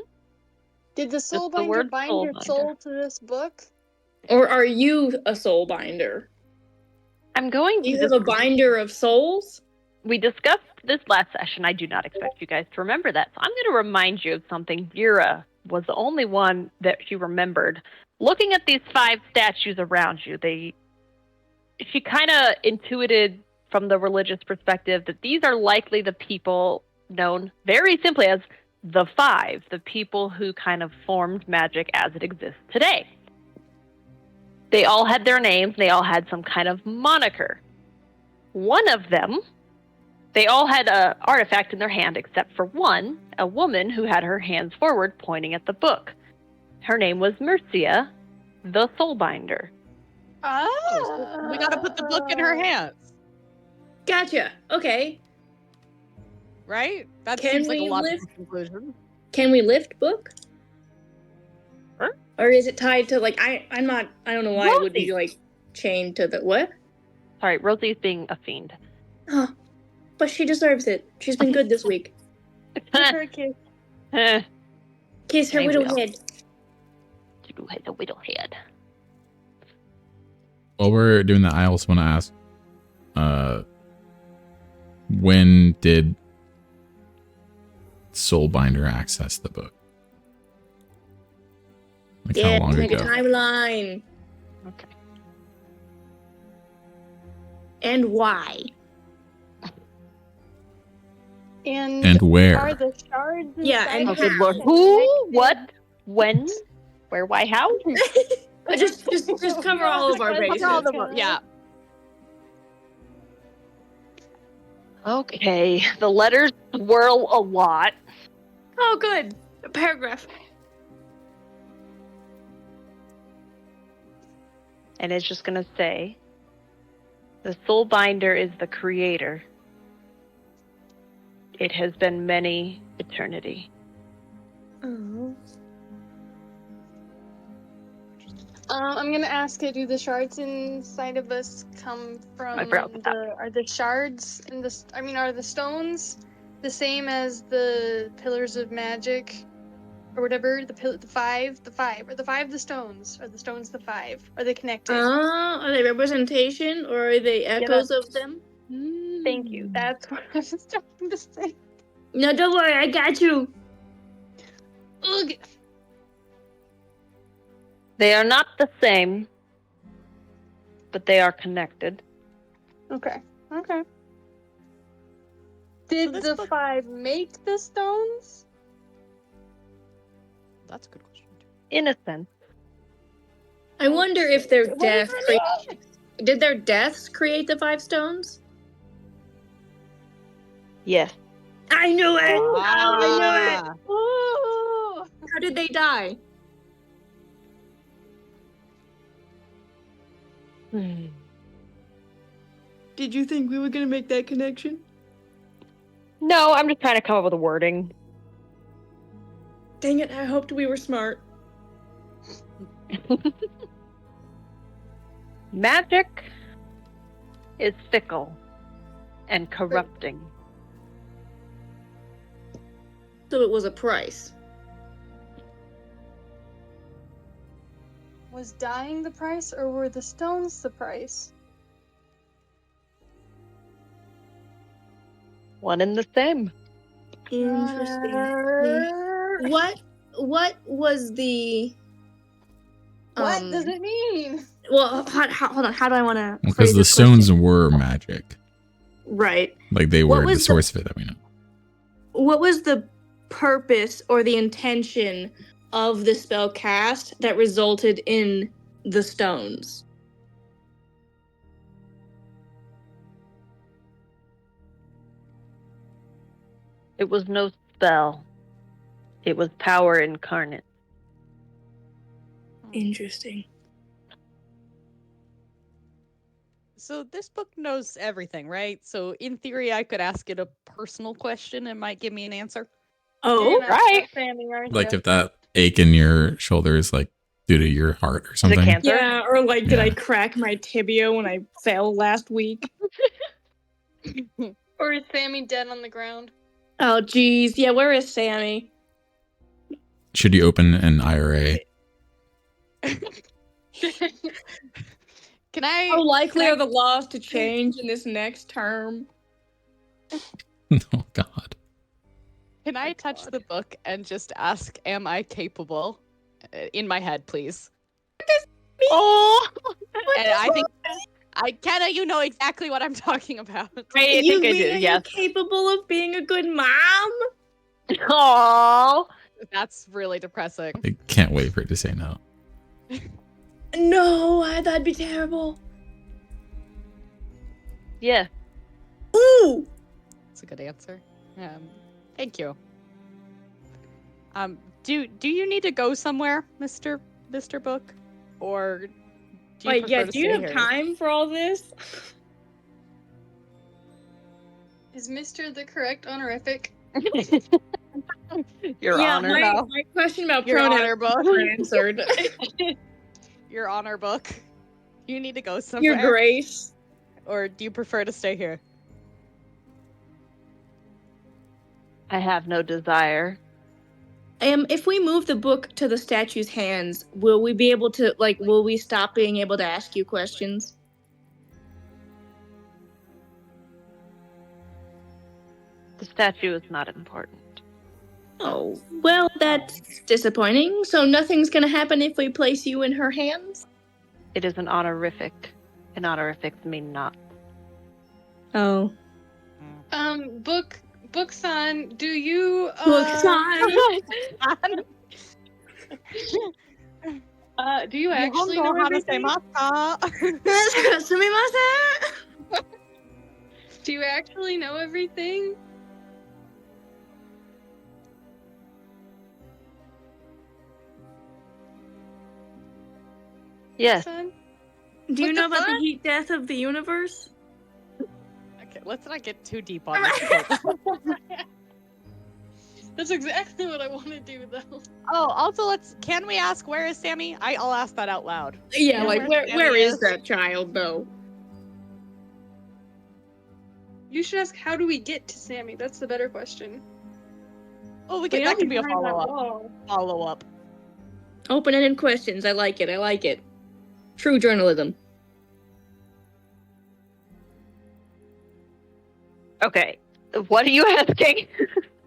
Did the soul the binder word bind your soulbinder. soul to this book? Or are you a soul binder? I'm going Do you to. have a binder of souls? We discussed this last session. I do not expect you guys to remember that. So I'm going to remind you of something. Vera was the only one that she remembered. Looking at these 5 statues around you, she kind of intuited from the religious perspective that these are likely the people known very simply as the 5, the people who kind of formed magic as it exists today. They all had their names. They all had some kind of moniker. One of them, they all had an artifact in their hand except for one, a woman who had her hands forward pointing at the book. Her name was Mercia, the Soulbinder. So we gotta put the book in her hands, Gotcha. Okay. right? That Can seems like a we logical lift- conclusion. Can we lift book? Huh? Or is it tied to like I don't know why it would be Rosie. like chained to the what? Sorry, Rosie's being a fiend. Huh. But she deserves it. She's been good this week. Give her a kiss. Eh, Kiss her I little will. head. the whittle head. While we're doing that, I also want to ask, when did Soulbinder access the book? Like how long Make a ago? timeline. Okay. And why? And where? Are the shards Yeah, inside and Oh, of good it lord. connected? Who? What? When? Where? Why? How? just cover all of our Yeah, bases. Cover all the yeah. Okay. The letters swirl a lot. Oh, good. A paragraph. And it's just going to say, the Soulbinder is the creator. It has been many eternity. Oh. I'm gonna ask you, do the shards inside of us come from My brow tap. are the shards in the, are the stones the same as the pillars of magic or whatever, the five, are the stones? Are the stones the five? Are they connected? Are they representation or are they echoes of them? Thank you. That's what I was trying to say. No, don't worry, I got you. Ugh. They are not the same, but they are connected. Okay. Did this the book- five make the stones? That's a good question. In a sense. I wonder if their What death is created. Did their deaths create the 5 stones? Yes. I knew it! Ah. Ooh. How did they die? Did you think we were gonna make that connection? No, I'm just trying to come up with a wording. Dang it, I hoped we were smart. Magic is fickle and corrupting. So it was a price. Was dying the price, or were the stones the price? One and the same. Interesting. What What was the does it mean? Well, hold on. How do I want to? Because the stones were magic. Right. Like they What were the was source of it that we know. What was the purpose or the intention of the spell cast that resulted in the stones? It was no spell. It was power incarnate. Interesting. So this book knows everything, right? So in theory, I could ask it a personal question and it might give me an answer. Oh, right. Like if that ache in your shoulder is like due to your heart or Is it something. cancer? yeah. Or like, did I Yeah. crack my tibia when I fell last week? Or is Sammy dead on the ground? Oh, geez. Yeah, where is Sammy? Should you open an IRA? Can I? How likely can I- are the laws to change in this next term? Oh God. Can I touch the book and just ask, am I capable? In my head, please. Oh! And I think, Kenna, you know exactly what I'm talking about. I think I do, yes. Capable of being a good mom? Aww. That's really depressing. I can't wait for it to say no. No, that'd be terrible. Yeah. Ooh! That's a good answer. Thank you. Do you need to go somewhere, Mr. Book, or do you Wait, prefer yeah, to do you stay have here? time for all this? Is Mr. the correct honorific? Your honor. my question about Your pronouns honor book. were answered. Your honor book. You need to go somewhere. Your grace. Or do you prefer to stay here? I have no desire. If we move the book to the statue's hands, will we be able to, like, will we stop being able to ask you questions? The statue is not important. Oh, well, that's disappointing. So nothing's gonna happen if we place you in her hands? It is an honorific. And honorifics mean not. Oh. Book-san, do you Book-san. Do you actually know everything? Do you actually know everything? Yes. Book-san? Do you What know the about the fuck? heat death of the universe? Okay, let's not get too deep on this. That's exactly what I want to do, though. Oh, also can we ask where is Sammy? I'll ask that out loud. Yeah, You know like, where Sammy where is is? that child, though? You should ask, how do we get to Sammy? That's the better question. Oh, We that know can be a behind that follow-up. wall. Follow-up. Open-ended questions. I like it. True journalism. Okay. What are you asking?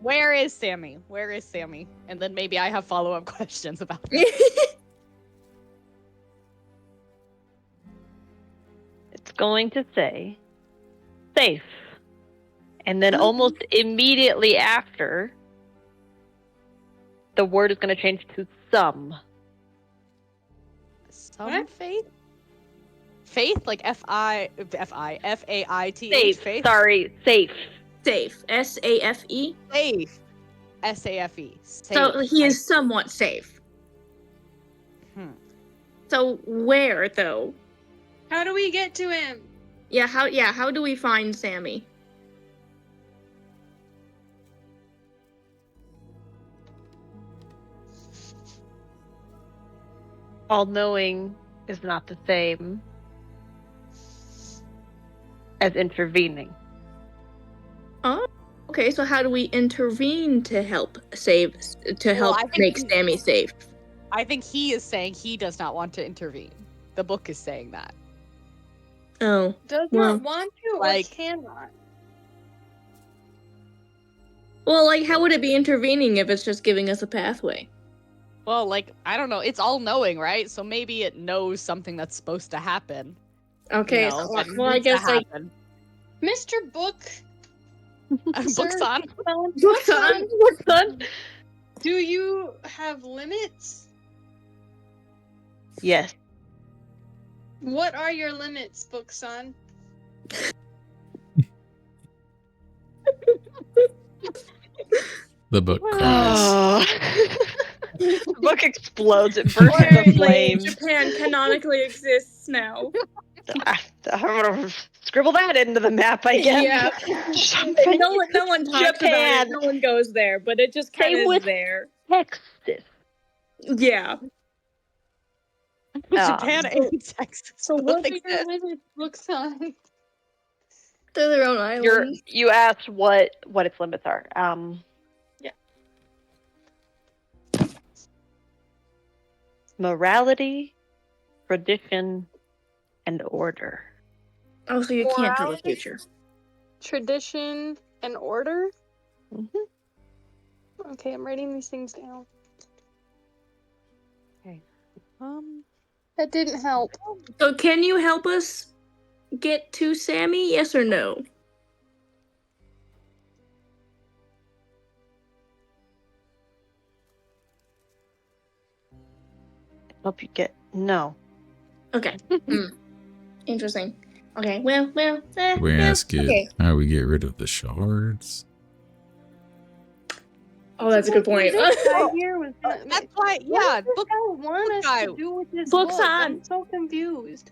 Where is Sammy? Where is Sammy? And then maybe I have follow-up questions about it. It's going to say safe. And then almost immediately after, the word is going to change to some. Some What? faith? Faith? Like F-A-I-T-H? Safe. Faith? Sorry, safe. Safe. S-A-F-E. Safe. S-A-F-E. Safe. So he is somewhat safe. So where, though? How do we get to him? How do we find Sammy? All-knowing is not the same as intervening. Oh, okay, so how do we intervene to help I think make he- Sammy safe? I think he is saying he does not want to intervene. The book is saying that. Oh. Does Well, not want to or like- cannot? Well, like, how would it be intervening if it's just giving us a pathway? Well, like, I don't know. It's all-knowing, right? So maybe it knows something that's supposed to happen. Okay, You know, so, that well, I needs to guess, like, happen. Mr. Book. Sir, Book's on. Book-san? What's that? Do you have limits? Yes. What are your limits, Book-san? The book cries. Oh. The book explodes. It bursts into flames. Japan canonically exists now. I'm gonna scribble that into the map, I guess. Yeah. Something. No one talks about Japan. it. No one goes there, but it just kind Same of is with- there. Texas. Yeah. Japan and Texas. So both what are exist. your limits, Book-san? They're their own islands. You asked what its limits are. Yeah. Morality, tradition, and order. Oh, so you can't tell the Morality? future. Tradition and order? Mm-hmm. Okay, I'm writing these things down. That didn't help. So can you help us get to Sammy? Yes or no? Help you get no. Okay. Interesting. Okay. Well. We ask it okay. how we get rid of the shards. Oh, that's a good point. This guy here was That's why, yeah, what does book, this guy want us guy. to do with this Book's book? on. I'm so confused.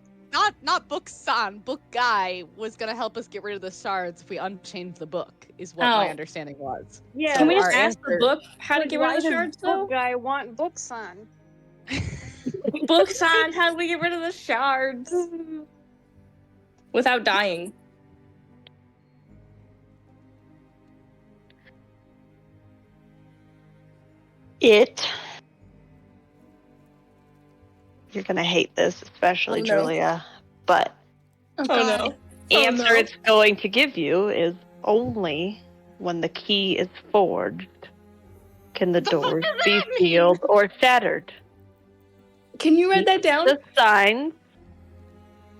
not Book-san. Book guy was gonna help us get rid of the shards if we unchained the book, is what my Oh. understanding was. Yeah. Can we So just our ask the answer- book how to get rid Why of the does shards, book though? guy want books on? Books on how do we get rid of the shards without dying? It. You're gonna hate this, especially Oh, no. Julia. But Oh God. no. answer it's going to give you is only when the key is forged can the The fuck doors does be that mean? sealed or shattered. Can you write that down? The signs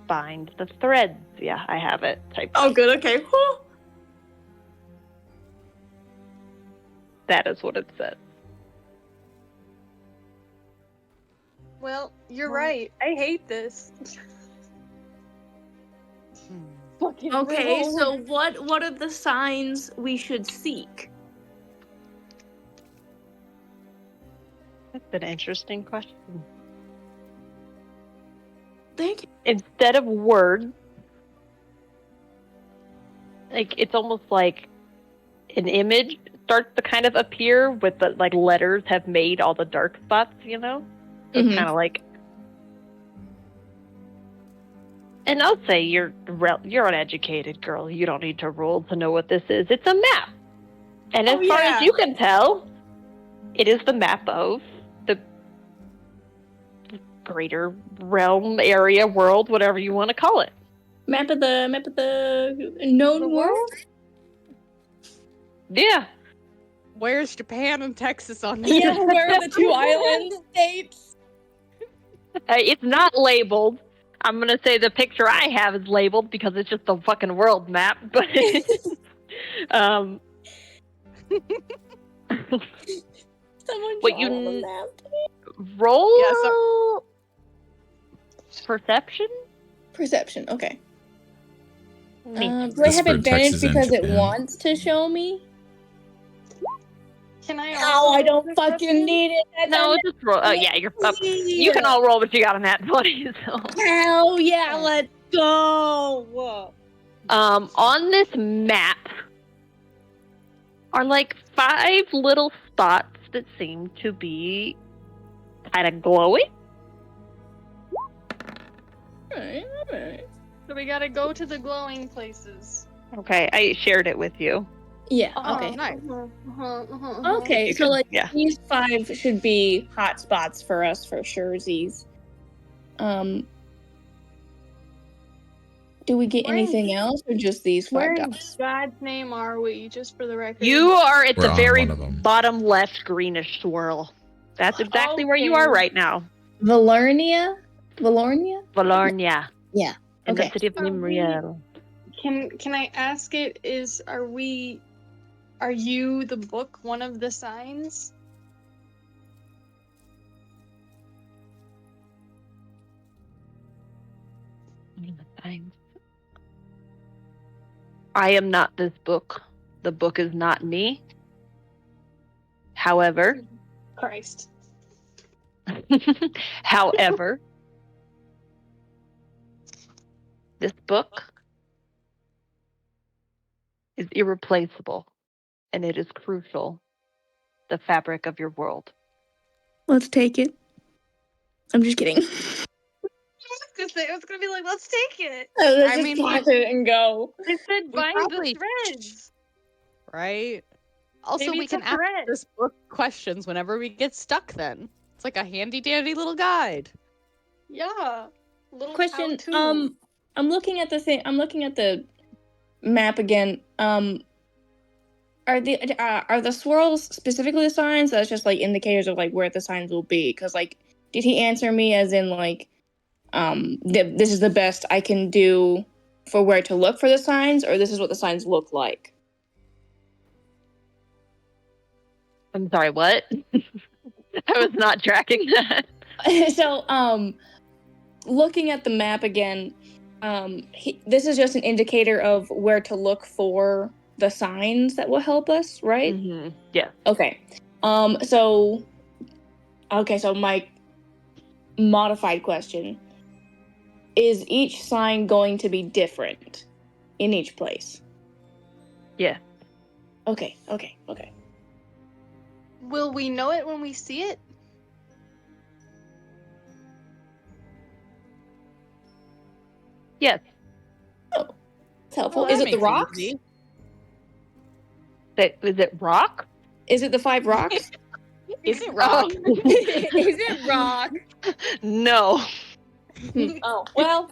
bind the threads. Yeah, I have it typed Oh, up. good. Okay. Whew. That is what it says. Well, you're right. I hate this. Fucking Okay, roll. so what are the signs we should seek? That's an interesting question. Thank you. Instead of words, like it's almost like an image starts to kind of appear with the like letters have made all the dark spots, you know? So it's Mhm. kind of like. And I'll say you're an educated girl. You don't need to roll to know what this is. It's a map. And as Oh, far yeah. as you can tell, it is the map of the greater realm, area, world, whatever you want to call it. Map of the known The world? Yeah. Where's Japan and Texas on this? Yeah, where are the two island states? It's not labeled. I'm going to say the picture I have is labeled because it's just a fucking world map. But Someone what draw you on the map. roll Yeah, so- perception? Perception, okay. Me. Do I This have for advantage Texas and because it Japan. wants to show me? Can I No, also I don't roll fucking perception? need it. That's No, a just roll. Yeah, you're up. You can all roll, but you got a nat 20. So. Hell yeah, let's go! On this map are like 5 little spots that seem to be kind of glowing. Alright. So we gotta go to the glowing places. Okay, I shared it with you. Yeah, Uh-huh, okay. nice. Okay, You so can- like yeah. these 5 should be hot spots for us for surezies. Do we get Where in- anything else or just these 5 Where in dots? God's name are we, just for the record? You are at We're the on very one of 'em. bottom left greenish swirl. That's exactly where you are Okay. right now. Valernia? Valarnia. Yeah. In Okay. the city of Are we- Limriel. Can I ask it, are you the book one of the signs? I am not this book. The book is not me. However, Christ. however, this book is irreplaceable and it is crucial. The fabric of your world. Let's take it. I'm just kidding. I was gonna be like, let's take it. Let's I just mean, pass it and go. I said We bind probably- the threads. Right? Also, Maybe we it's a can ask thread. this book questions whenever we get stuck then. It's like a handy dandy little guide. Yeah. Little Question. how-to. I'm looking at the thing. I'm looking at the map again. Are the swirls specifically the signs? That's just like indicators of like where the signs will be. Because like, did he answer me as in like, this is the best I can do for where to look for the signs, or this is what the signs look like? I'm sorry, what? I was not tracking that. So, looking at the map again, this is just an indicator of where to look for the signs that will help us, right? Mm-hmm. Yeah. Okay. So my modified question is: each sign going to be different in each place? Yeah. Okay. Will we know it when we see it? Yes. It's helpful. Well, Is that it the makes rocks? easy. Is it rock? Is it the 5 rocks? Is it rock? Is it rock? No. Oh, well.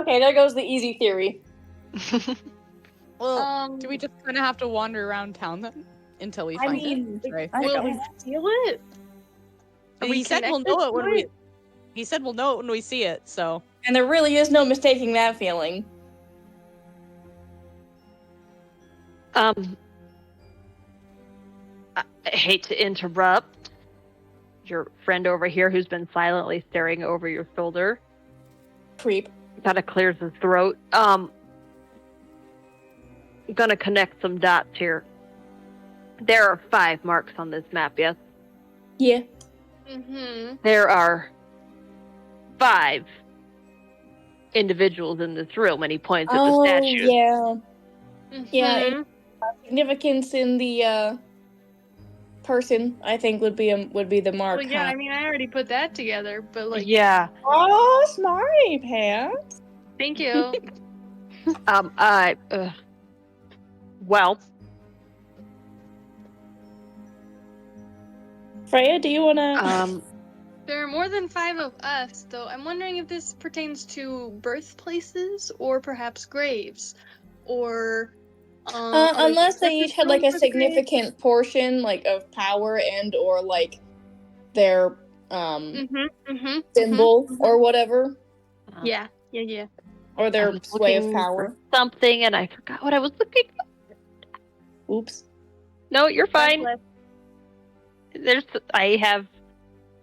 Okay, there goes the easy theory. Well, do we just kind of have to wander around town then until we I find mean, it? Right. Will we steal it? Are we He said we'll connected know it to when we. He said we'll know it when we see it. So and there really is no mistaking that feeling. I hate to interrupt your friend over here who's been silently staring over your shoulder. Creep. Kind of clears his throat. I'm gonna connect some dots here. There are 5 marks on this map, yes? Yeah. Mm-hmm. There are 5 individuals in this room, and he points at the Oh, statues. yeah. Yeah, Mhm. significance in the person, I think, would be the mark. Well, yeah, huh? I mean, I already put that together, but like, Yeah. Oh, smarty pants. thank you. Well, Freya, do you wanna? There are more than 5 of us, though. I'm wondering if this pertains to birthplaces or perhaps graves, or are there Unless they different each had like a rooms with graves? significant portion, like of power and or like their symbol or whatever, Yeah, yeah. or I their was sway of looking power. for something, and I forgot what I was looking for. Oops. No, you're fine. Bless. I have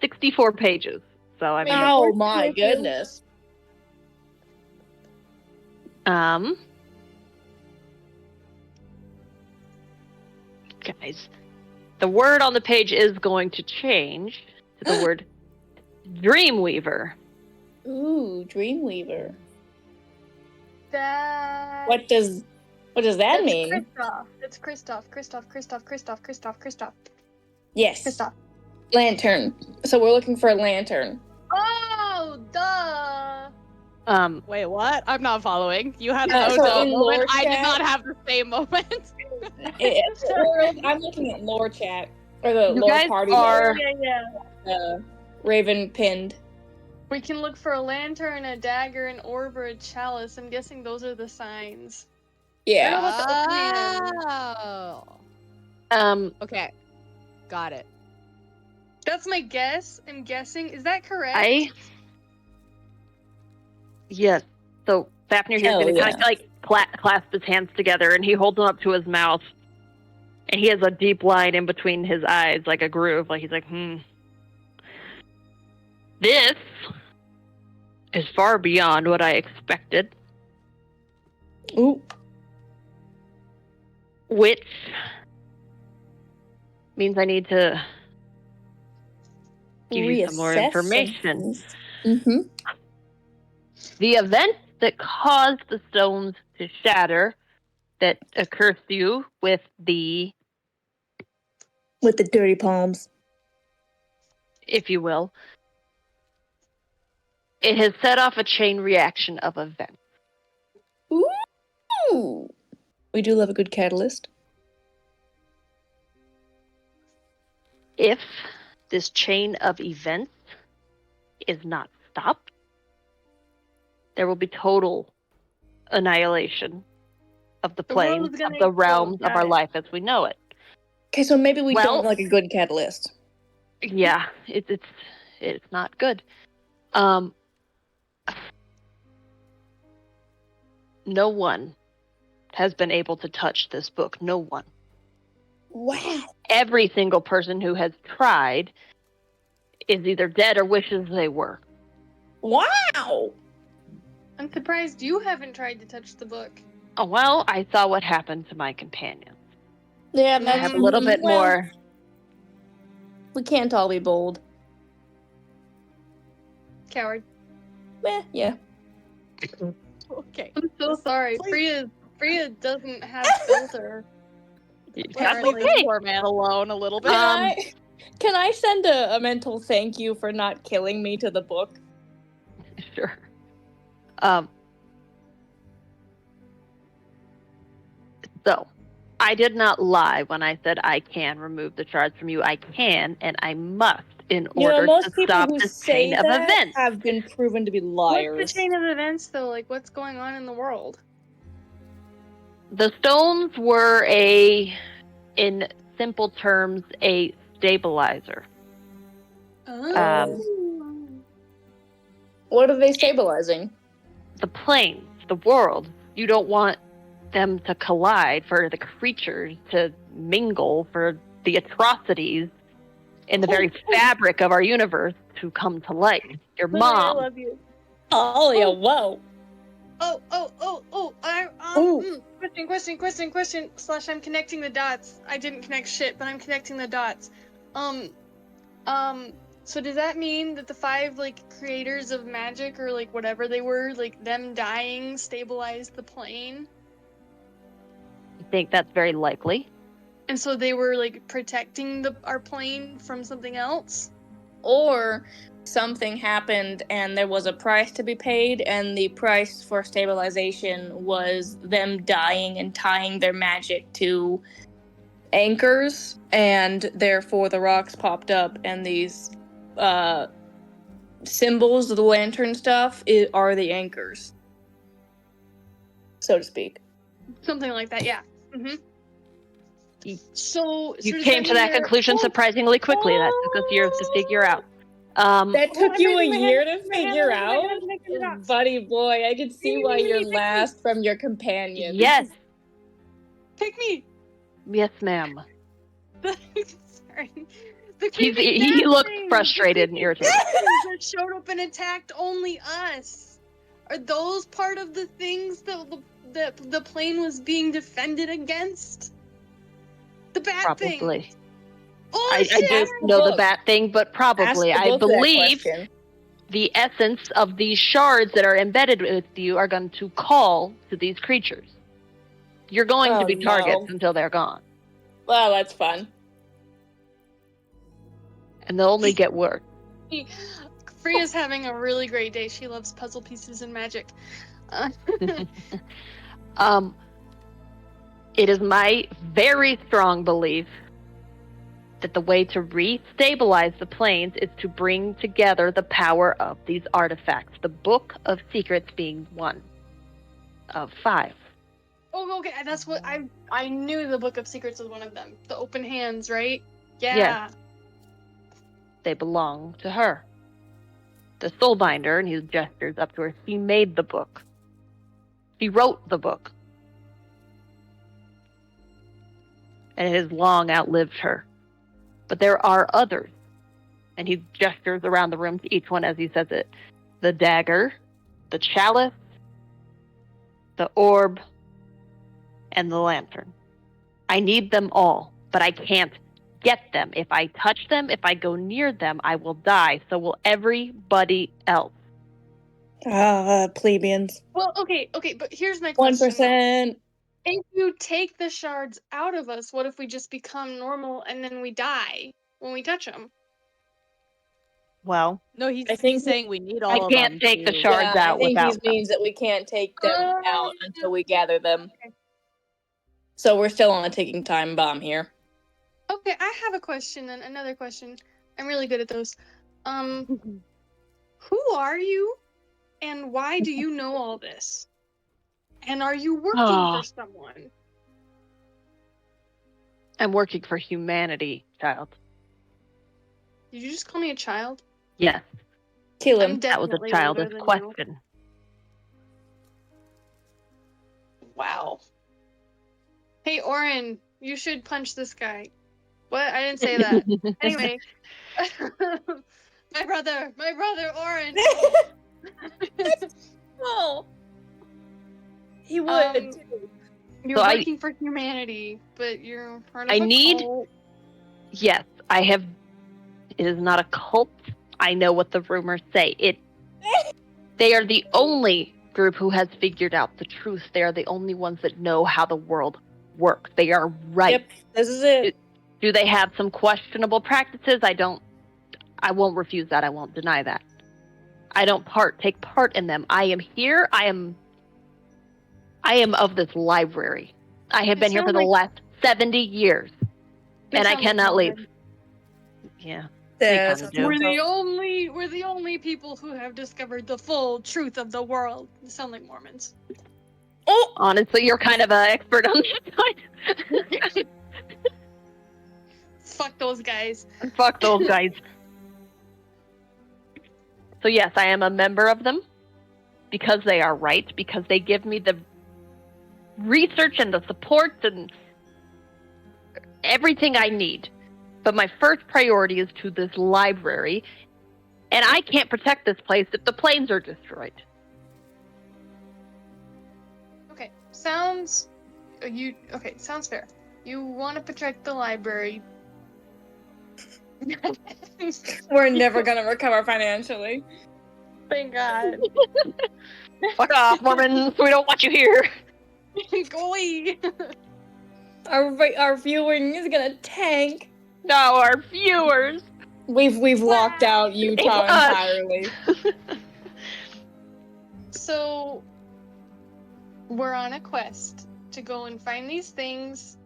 64 pages, so I mean, Oh my goodness. Guys, the word on the page is going to change to the word Dreamweaver. Ooh, Dreamweaver. That. What does that That's mean? Kristoff. That's Kristoff. Yes. Kristoff. Lantern. So we're looking for a lantern. Oh, duh. wait, what? I'm not following. You had an So Oda in moment. lore I did chat- not have the same moment. I'm looking at lore chat or the You lore guys party. are- Yeah. Raven pinned. We can look for a lantern, a dagger, an orb, or a chalice. I'm guessing those are the signs. Yeah. What about the open hand? Oh. Okay. Got it. That's my guess. I'm guessing. Is that correct? Yes. So Fafnir here's Hell going to kind yeah. of like clasp his hands together, and he holds them up to his mouth, and he has a deep line in between his eyes, like a groove. Like he's like, This is far beyond what I expected, Ooh. which means I need to give you some more Reassess information. Mm-hmm. The event that caused the stones to shatter, that accursed you with the, With the dirty palms. if you will, it has set off a chain reaction of events. Ooh. We do love a good catalyst. If this chain of events is not stopped, there will be total annihilation of the world planes, is gonna of the explode, realms of got our it. life as we know it. Okay, so maybe we Well- don't like a good catalyst. Yeah, it's not good. No one has been able to touch this book. No one. Wow. Every single person who has tried is either dead or wishes they were. Wow. I'm surprised you haven't tried to touch the book. Oh, well, I saw what happened to my companion. Yeah, I that's have a little bit well, more. We can't all be bold. Coward. Yeah. Okay. I'm so sorry. Freya doesn't have filter. That's Apparently okay. this poor man alone a little bit. Can I send a mental thank you for not killing me to the book? Sure. So, I did not lie when I said I can remove the shards from you. I can, and I must in You know, order most to people stop who this say chain of that events. have been proven to be liars. What's the chain of events, though? Like, what's going on in the world? The stones were in simple terms, a stabilizer. Oh. What are they stabilizing? The planes, the world. You don't want them to collide, for the creatures to mingle, for the atrocities in the very fabric of our universe to come to light. Your Lily, I mom. love you. Oh, yeah, whoa. Question. Slash, I'm connecting the dots. I didn't connect shit, but I'm connecting the dots. So does that mean that the 5, like, creators of magic, or, like, whatever they were, like, them dying stabilized the plane? I think that's very likely. And so they were, like, protecting our plane from something else? Or something happened and there was a price to be paid, and the price for stabilization was them dying and tying their magic to anchors, and therefore the rocks popped up, and these symbols of the lantern stuff are the anchors, so to speak. Something like that, yeah. Mm-hmm. So You does came to mean that they're- conclusion surprisingly quickly. That took us years to figure out. That took I'm you a raising my hand, year to my hand, figure my hand, out? I'm connecting the dots. Buddy boy, I can see why you're last from your companions. Yes, Pick me! yes, ma'am. Sorry. The He creepy looks things, frustrated and irritated. things that showed up and attacked only us. Are those part of the things that the plane was being defended against? The bat thing. Probably. Oh I shit! don't know the bat thing, but probably. Ask the I book that believe question. the essence of these shards that are embedded with you are going to call to these creatures. You're going to Oh, be targets no. until they're gone. Well, that's fun. And they'll only get worse. Freya's having a really great day. She loves puzzle pieces and magic. It is my very strong belief that the way to re-stabilize the planes is to bring together the power of these artifacts. The Book of Secrets being one of 5. Oh, okay. That's what I knew. The Book of Secrets was one of them. The open hands, right? Yeah. Yeah. They belong to her. The Soulbinder, and he gestures up to her, he made the book. He wrote the book. And it has long outlived her. But there are others. And he gestures around the room to each one as he says it. The dagger, the chalice, the orb, and the lantern. I need them all, but I can't get them. If I touch them, if I go near them, I will die. So will everybody else. Plebeians. Well, okay, but here's my question. 1%. If you take the shards out of us, what if we just become normal and then we die when we touch them? Well, No, he's I think saying we need I all of can't them. take the to- shards I out think he without them. means that we can't take them out until we gather them. Okay. So we're still on a ticking time bomb here. Okay, I have a question then. Another question. I'm really good at those. Who are you, and why do you know all this? And are you working for someone? I'm working for humanity, child. Did you just call me a child? Yes, Kill I'm him. that was a definitely childish older than you. question. Wow. Hey, Oren, you should punch this guy. What? I didn't say that. Anyway. my brother, Oren. Oh. He would. You're So working for humanity, but you're part of I a need- cult. Yes, I have. It is not a cult. I know what the rumors say. They are the only group who has figured out the truth. They are the only ones that know how the world works. They are right. Yep, this is it. Do they have some questionable practices? I won't refuse that. I won't deny that. I don't take part in them. I am here. I am of this library. I have been here for the last 70 years. You And I sound like cannot leave. Mormon. Yeah. That's kinda do. We're the only people who have discovered the full truth of the world. You sound like Mormons. Oh, Honestly, you're kind of an expert on this side. Fuck those guys. Fuck those guys. So yes, I am a member of them because they are right, because they give me the research and the support and everything I need. But my first priority is to this library, and I can't protect this place if the planes are destroyed. Okay, sounds sounds fair. You want to protect the library. we're never gonna recover financially. Thank God. Fuck off, Mormons! We don't want you here. Go away. Our viewing is gonna tank. No, our viewers. We've locked out Utah It's us. entirely. So, we're on a quest to go and find these things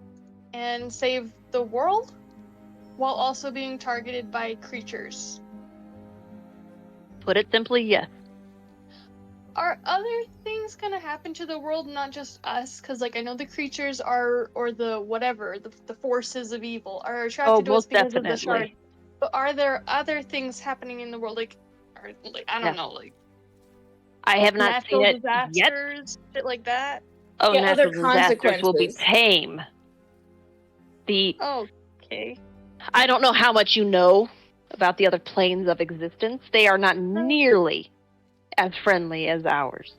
and save the world while also being targeted by creatures. Put it simply, yes. Are other things gonna happen to the world, not just us? Because, like, I know the creatures are, or the whatever, the forces of evil are attracted to us most because of the shard. definitely. But are there other things happening in the world, like I don't No. know, like I have not natural seen it yet. disasters, shit like that? Oh, Yeah, other natural disasters will be consequences. tame. Okay. I don't know how much you know about the other planes of existence. They are not nearly as friendly as ours.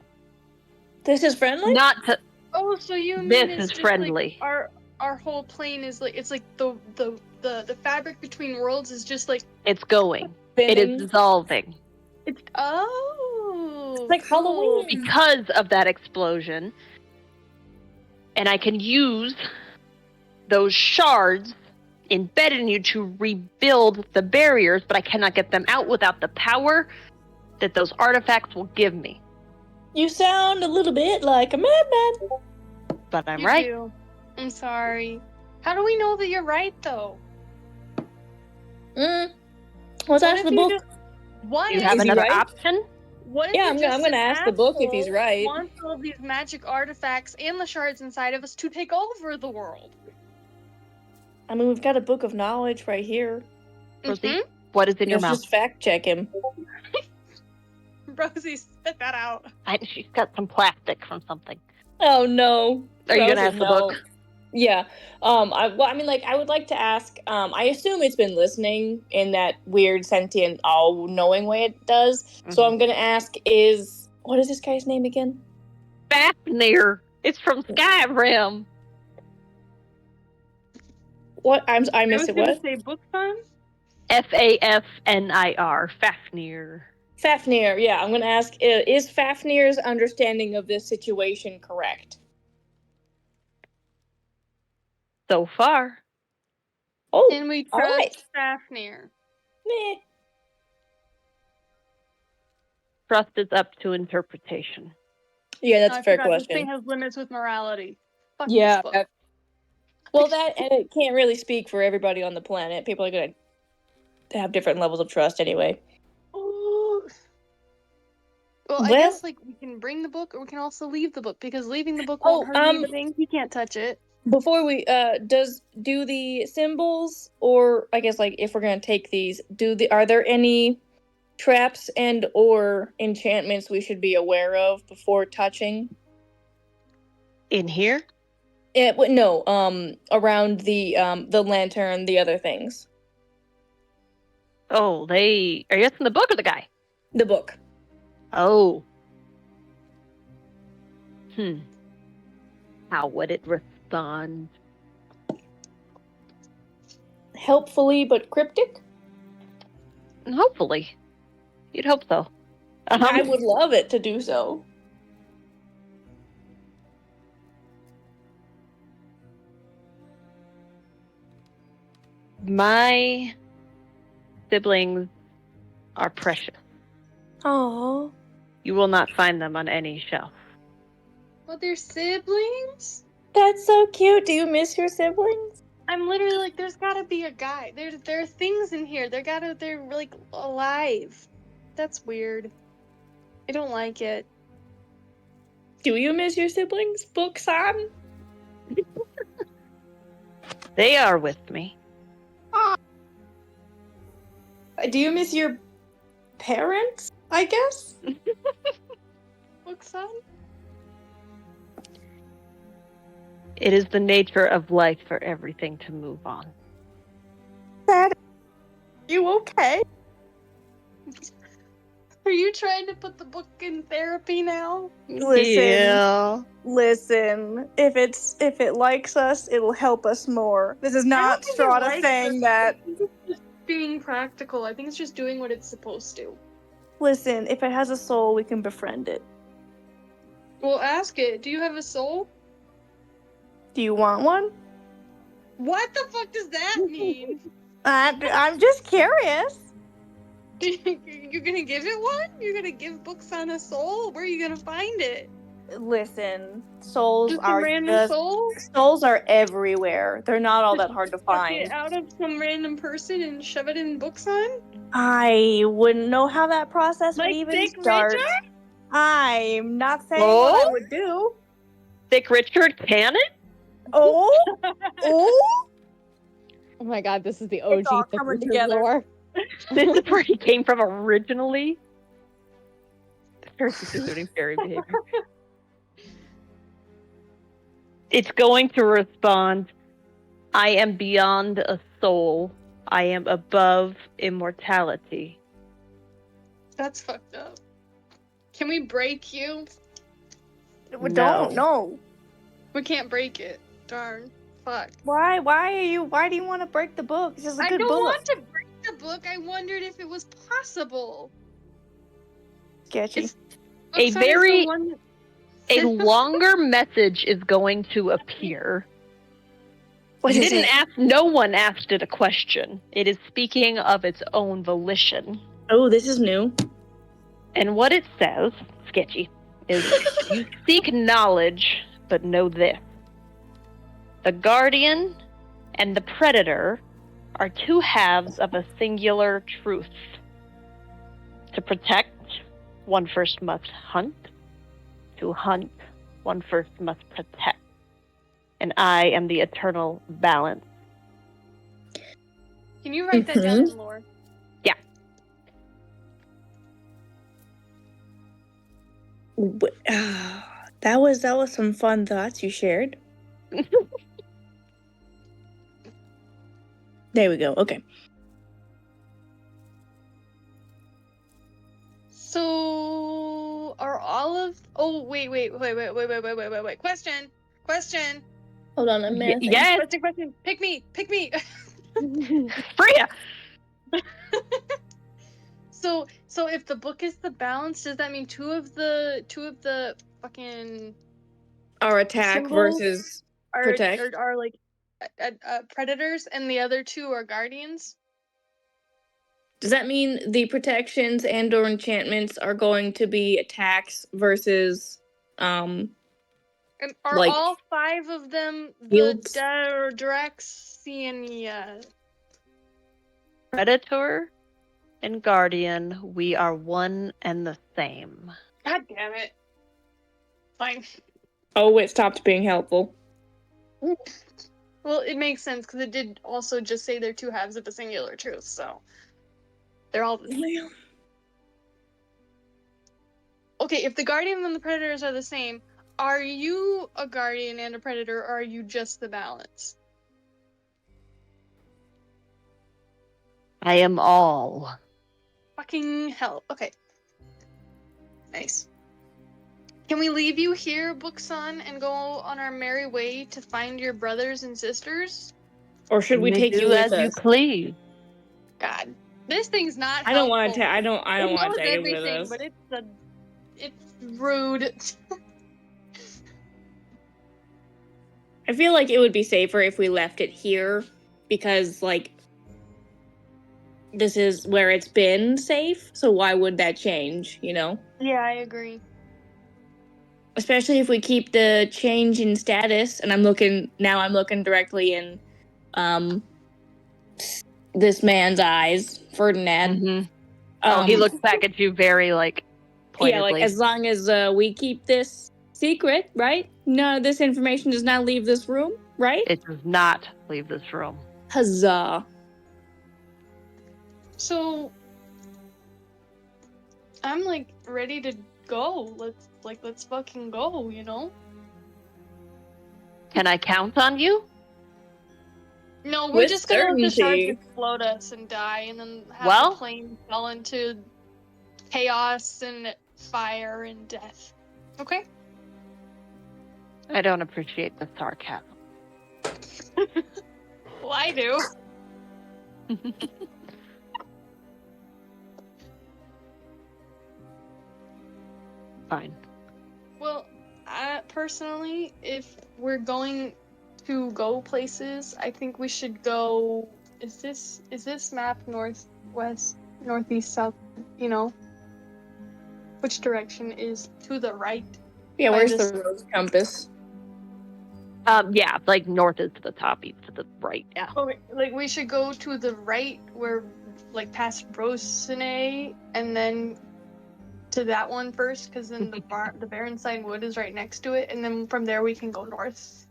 This is friendly? Not to. Oh, so you mean This it's is just friendly. like our whole plane is like, it's like the fabric between worlds is just like It's going. It Spinning. is dissolving it's It's like Halloween. because of that explosion. And I can use those shards embedded in you to rebuild the barriers, but I cannot get them out without the power that those artifacts will give me. You sound a little bit like a madman. But I'm You right. do. I'm sorry. How do we know that you're right, though? Let's What ask if the you book. just- What Do you if have Is he another right? option? What if Yeah, you I'm just gonna ask the book if he's asshole right. wants all these magic artifacts and the shards inside of us to take over the world? I mean, we've got a book of knowledge right here. Rosie, what is in your Let's mouth? just fact check him. Rosie, spit that out. She's got some plastic from something. Oh no. Are you gonna Rosie, ask the no. book? Yeah. I mean, like, I would like to ask. I assume it's been listening in that weird, sentient, all-knowing way it does. So I'm gonna ask: what is this guy's name again? Fafnir. It's from Skyrim. What? I I missed was it. gonna What? say book fun. Fafnir. Fafnir. Fafnir. Yeah, I'm gonna ask: is Fafnir's understanding of this situation correct? So far. Oh, Can we all trust right. Fafnir? Meh. Trust is up to interpretation. Yeah, that's Oh, I a fair forgot This thing question. has limits with morality. Fuck Yeah. this book. Well, that and it can't really speak for everybody on the planet. People are gonna have different levels of trust anyway. Ooh. Well, I Well- guess like we can bring the book, or we can also leave the book, because leaving the book won't hurt anything. He can't touch it. Before we do the symbols, or I guess like if we're gonna take these, are there any traps and or enchantments we should be aware of before touching? In here? No, around the lantern, the other things. Oh, are you asking the book or the guy? The book. Oh. How would it respond? Helpfully but cryptic? Hopefully. You'd hope so. I would love it to do so. My siblings are precious. Oh. You will not find them on any shelf. Well, they're siblings? That's so cute. Do you miss your siblings? I'm literally like, there's gotta be a guy. There are things in here. They're like alive. That's weird. I don't like it. Do you miss your siblings, Book-san? They are with me. Do you miss your parents, I guess? Book-san? It is the nature of life for everything to move on. You okay? Are you trying to put the book in therapy now? Listen, if it likes us, it'll help us more. This is I don't not think it Strata likes saying us. that. I think it's just being practical. I think it's just doing what it's supposed to. Listen, if it has a soul, we can befriend it. Well, ask it. Do you have a soul? Do you want one? What the fuck does that mean? I'm just curious. You're gonna give it one? You're gonna give Book-san a soul? Where are you gonna find it? Listen, souls Just some are random just soul? souls are everywhere. They're not all that hard to Pluck it find. out of some random person and shove it in Book-san? I wouldn't know how that process would Like even Dick start. Richard? I'm not saying what I Oh? would do. Thick Richard can it? Oh, oh. Oh my god, this is the It's all OG Thick coming Richard together. lore. This is where he came from originally. There's exhibiting fairy behavior. It's going to respond, I am beyond a soul. I am above immortality. That's fucked up. Can we break you? Don't know. We can't break it. Darn. Fuck. Why do you want to break the book? This is a I good don't book. want to break the book. I wondered if it was possible. Sketchy. It's- A Book-san is the very- one that- A longer message is going to appear. What You is didn't it? ask, no one asked it a question. It is speaking of its own volition. Oh, this is new. And what it says, sketchy, is you seek knowledge, but know this. The guardian and the predator are two halves of a singular truth. To protect, one first must hunt. To hunt, one first must protect. And I am the eternal balance. Can you write that down in lore? That was some fun thoughts you shared. There we go. Okay. So are all of wait. Question. Hold on, I'm mathing. Yes, Question. Pick me. Freya! So if the book is the balance, does that mean two of the fucking Our attack symbols versus are protect. are like predators and the other two are guardians? Does that mean the protections and or enchantments are going to be attacks versus And are like all five of them the shields? Draxiania? Predator and guardian, we are one and the same. God damn it. Fine. Oh, it stopped being helpful. Well, it makes sense because it did also just say they're two halves of a singular truth, so they're all okay. If the guardian and the predators are the same, are you a guardian and a predator, or are you just the balance? I am all. Fucking hell. Okay. Nice. Can we leave you here, Book-san, and go on our merry way to find your brothers and sisters? Or should we take you as with you us? please? God, this thing's not. I don't want to. helpful. I don't It want knows to take you with everything, us. but it's rude. I feel like it would be safer if we left it here because, like, this is where it's been safe. So why would that change? You know? Yeah, I agree. especially if we keep the change in status. And I'm looking directly in this man's eyes, Ferdinand. Mm-hmm. Oh, he looks back at you very pointedly. Yeah, like as long as we keep this secret, right? None of this information does not leave this room, right? It does not leave this room. Huzzah! So I'm ready to go. Let's fucking go, you know? Can I count on you? No, we're With just gonna let the shark certainty. explode us and die, and then have Well- the plane fall into chaos and fire and death. Okay? I don't appreciate the sarcasm. Well, I do. Fine. Well, personally, if we're going to go places, I think we should go. Is this map northwest, northeast, south? You know, which direction is to the right? Yeah, By where's this- the rose compass? Yeah, north is to the top, east to the right. Yeah. Okay, we should go to the right, where past Rosine, and then to that one first, because then the Barrenstein Wood is right next to it, and then from there we can go northwest.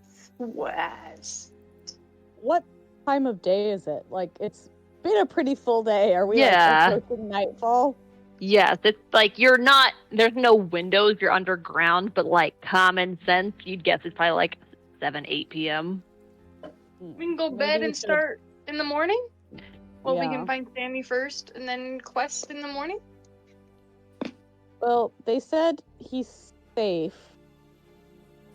What time of day is it? It's been a pretty full day. Are we Yeah. approaching nightfall? Yes, it's you're not. There's no windows. You're underground, but common sense, you'd guess it's probably 7, 8 p.m. We can go Maybe bed we and should- start in the morning. Well, we Yeah. can find Sammy first, and then quest in the morning. Well, they said he's safe,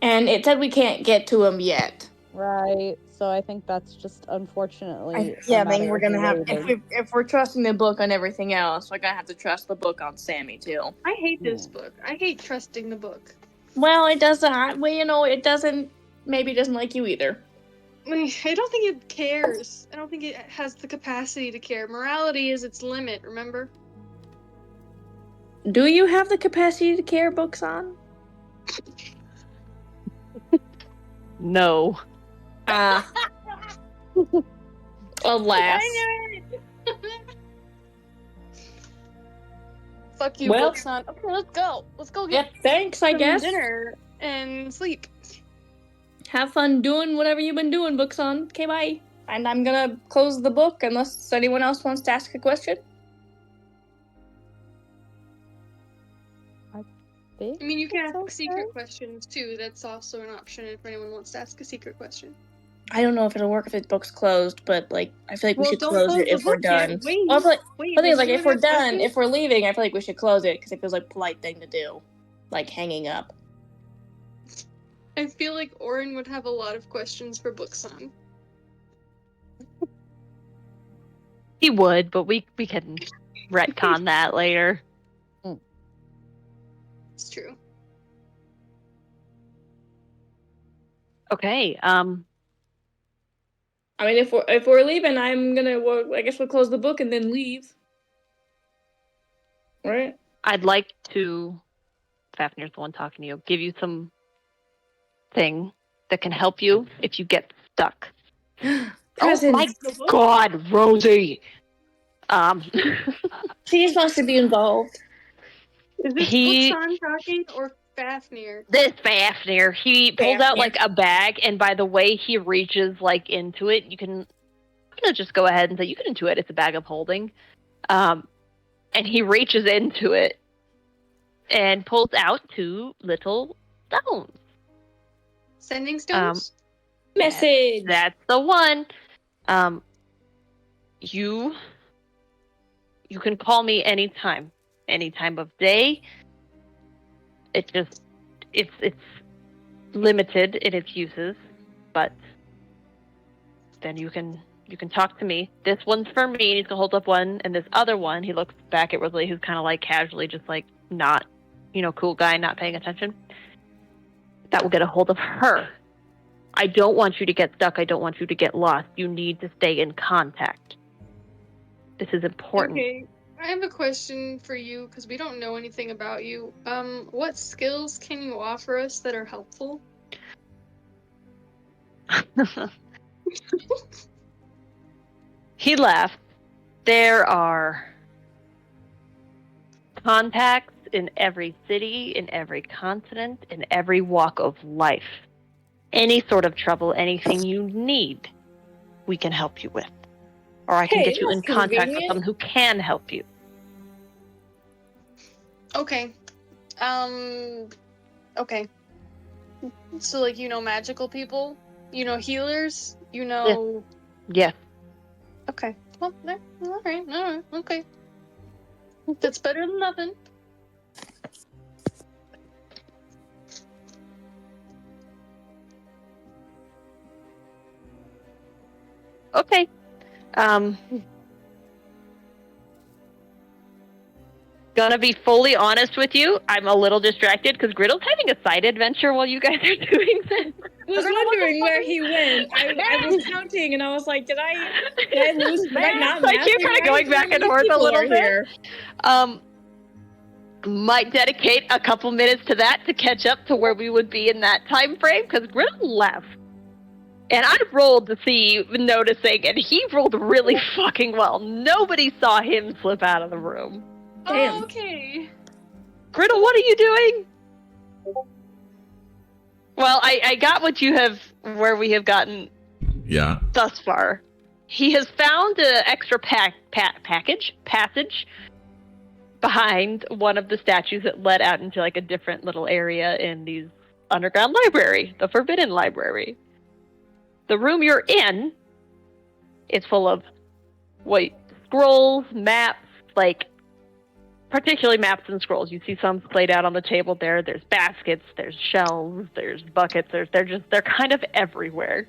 And it said we can't get to him yet. right? So I think that's just unfortunately. I think we're gonna have if we're trusting the book on everything else, we're gonna have to trust the book on Sammy too. I hate this book. I hate trusting the book. Well, it doesn't. It doesn't. Maybe it doesn't like you either. I don't think it cares. I don't think it has the capacity to care. Morality is its limit, remember? Do you have the capacity to care, books on? No. Alas. Fuck you, Well- book son. Okay, let's go. Let's go Yep. get Thanks, I some guess. dinner and sleep. Have fun doing whatever you've been doing, books on. Okay, bye. And I'm gonna close the book unless anyone else wants to ask a question. I mean, you can ask Okay. secret questions too. That's also an option if anyone wants to ask a secret question. I don't know if it'll work if the book's closed, but I feel like we Well, should don't close close it the if we're book yet. done. Wait, Well, I feel like, wait. the thing is, does if we're anyone have done, questions? if we're leaving, I feel like we should close it because it feels like a polite thing to do, hanging up. I feel like Orin would have a lot of questions for Bookson. He would, but we can retcon that later. It's true. Okay. I mean, if we're leaving, I'm gonna. Well, I guess we'll close the book and then leave. Right? I'd like to, Fafnir's the one talking to you, give you some thing that can help you if you get stuck. Presents. Oh my God, Rosie! She just wants to be involved. Is this He- Bookson talking or Fafnir? This Fafnir, he pulls out Fafnir. a bag, and by the way he reaches into it, you can I'm gonna just go ahead and say you can intuit it's a bag of holding. And he reaches into it and pulls out 2 little stones. Sending stones? Message. That's the one. You can call me anytime of day. It's limited in its uses, but then you can talk to me. This one's for me, and he's gonna hold up one, and this other one, he looks back at Rosalie, who's kind of casually, just not, cool guy, not paying attention. That will get a hold of her. I don't want you to get stuck. I don't want you to get lost. You need to stay in contact. This is important. Okay. I have a question for you because we don't know anything about you. What skills can you offer us that are helpful? He laughed. There are contacts in every city, in every continent, in every walk of life. Any sort of trouble, anything you need, we can help you with. Or I can Hey, get you in that's contact with convenient. someone who can help you. Okay. Okay. So, like, you know magical people? You know healers? You know... Yes. Okay. Well, alright, okay. That's better than nothing. Okay. Gonna be fully honest with you, I'm a little distracted because Griddle's having a side adventure while you guys are doing this. I was wondering where he went. I was counting and I was like, did I lose? Did I not Like you're math? kind of going back and forth a little bit. Here? Might dedicate a couple minutes to that to catch up to where we would be in that time frame because Griddle left. And I rolled to see noticing, and he rolled really fucking well. Nobody saw him slip out of the room. Damn. Oh, okay. Griddle, what are you doing? Well, I got what you have, where we have gotten Yeah. thus far. He has found an extra passage behind one of the statues that led out into like a different little area in the underground library, the Forbidden Library. The room you're in is full of scrolls, maps, like particularly maps and scrolls. You see some laid out on the table there. There's baskets, there's shelves, there's buckets. They're kind of everywhere.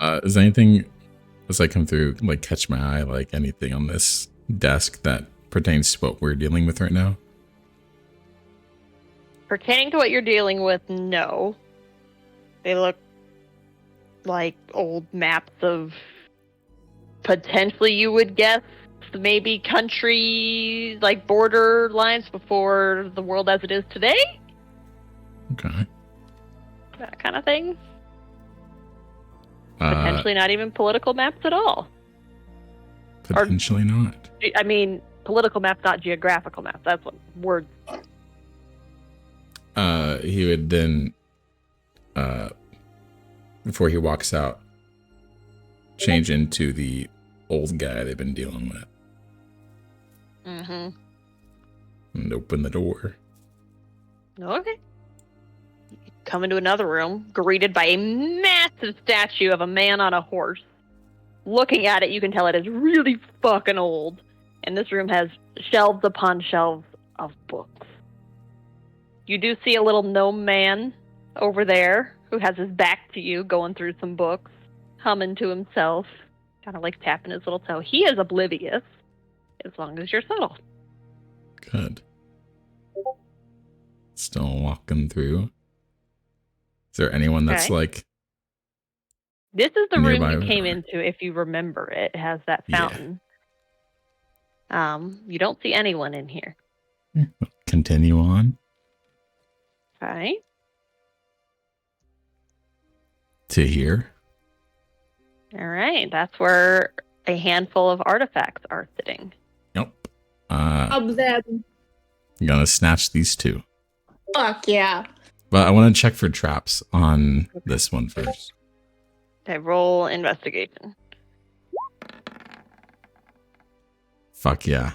Is anything as I come through like catch my eye, like anything on this desk that pertains to what we're dealing with right now? Pertaining to what you're dealing with, no. They look like old maps of potentially, you would guess, maybe country, like border lines before the world as it is today. Okay. That kind of thing. Potentially not even political maps at all. Potentially not. I mean, political maps, not geographical maps. That's what words. He would then, before he walks out, change into the old guy they've been dealing with. Mm-hmm. And open the door. Okay. Come into another room, greeted by a massive statue of a man on a horse. Looking at it, you can tell it is really fucking old. And this room has shelves upon shelves of books. You do see a little gnome man over there who has his back to you, going through some books, humming to himself, kind of like tapping his little toe. He is oblivious, as long as you're subtle. Good. Still walking through. Is there anyone that's Okay. like... This is the room nearby you came or- into, if you remember it. It has that Yeah. fountain. You don't see anyone in here. Continue on Okay. to here. All right. That's where a handful of artifacts are sitting. Yep. Of them. I'm gonna snatch these two. Fuck yeah. But I want to check for traps on this one first. Okay, roll investigation. Fuck yeah.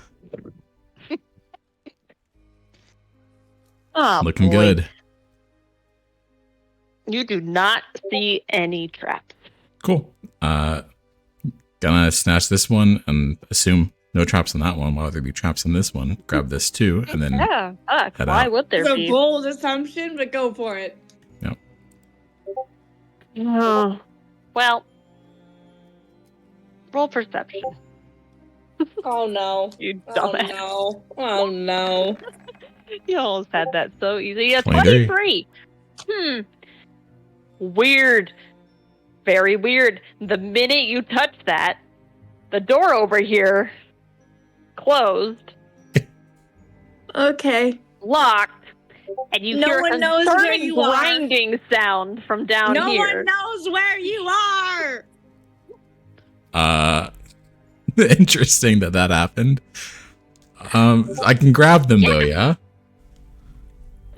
Oh, Looking boy. good. You do not see any traps. Cool. Gonna snatch this one and assume no traps on that one. While there be traps on this one, grab this too, and then Yeah. Fuck. head Why out. would there It's a be? bold assumption, but go for it. Oh, well, roll perception. Oh no. You Oh dumbass. no. Oh no. You almost had that so easy. Yeah, 23. 23. Weird. Very weird. The minute you touch that, the door over here closed, Okay. locked, and you No hear one a knows where starting you are. grinding sound from down No here. one knows where you are. Interesting that happened. I can grab them though, yeah?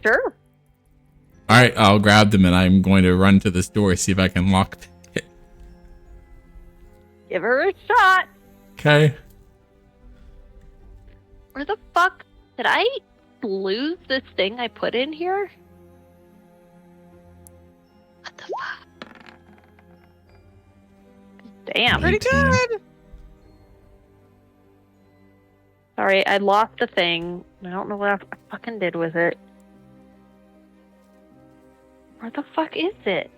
Sure. Alright, I'll grab them and I'm going to run to this door, see if I can lock it. Give her a shot. Okay. Where the fuck did I lose this thing I put in here? What the fuck? Damn. Pretty 18. good. Sorry, I lost the thing. I don't know what I fucking did with it. Where the fuck is it?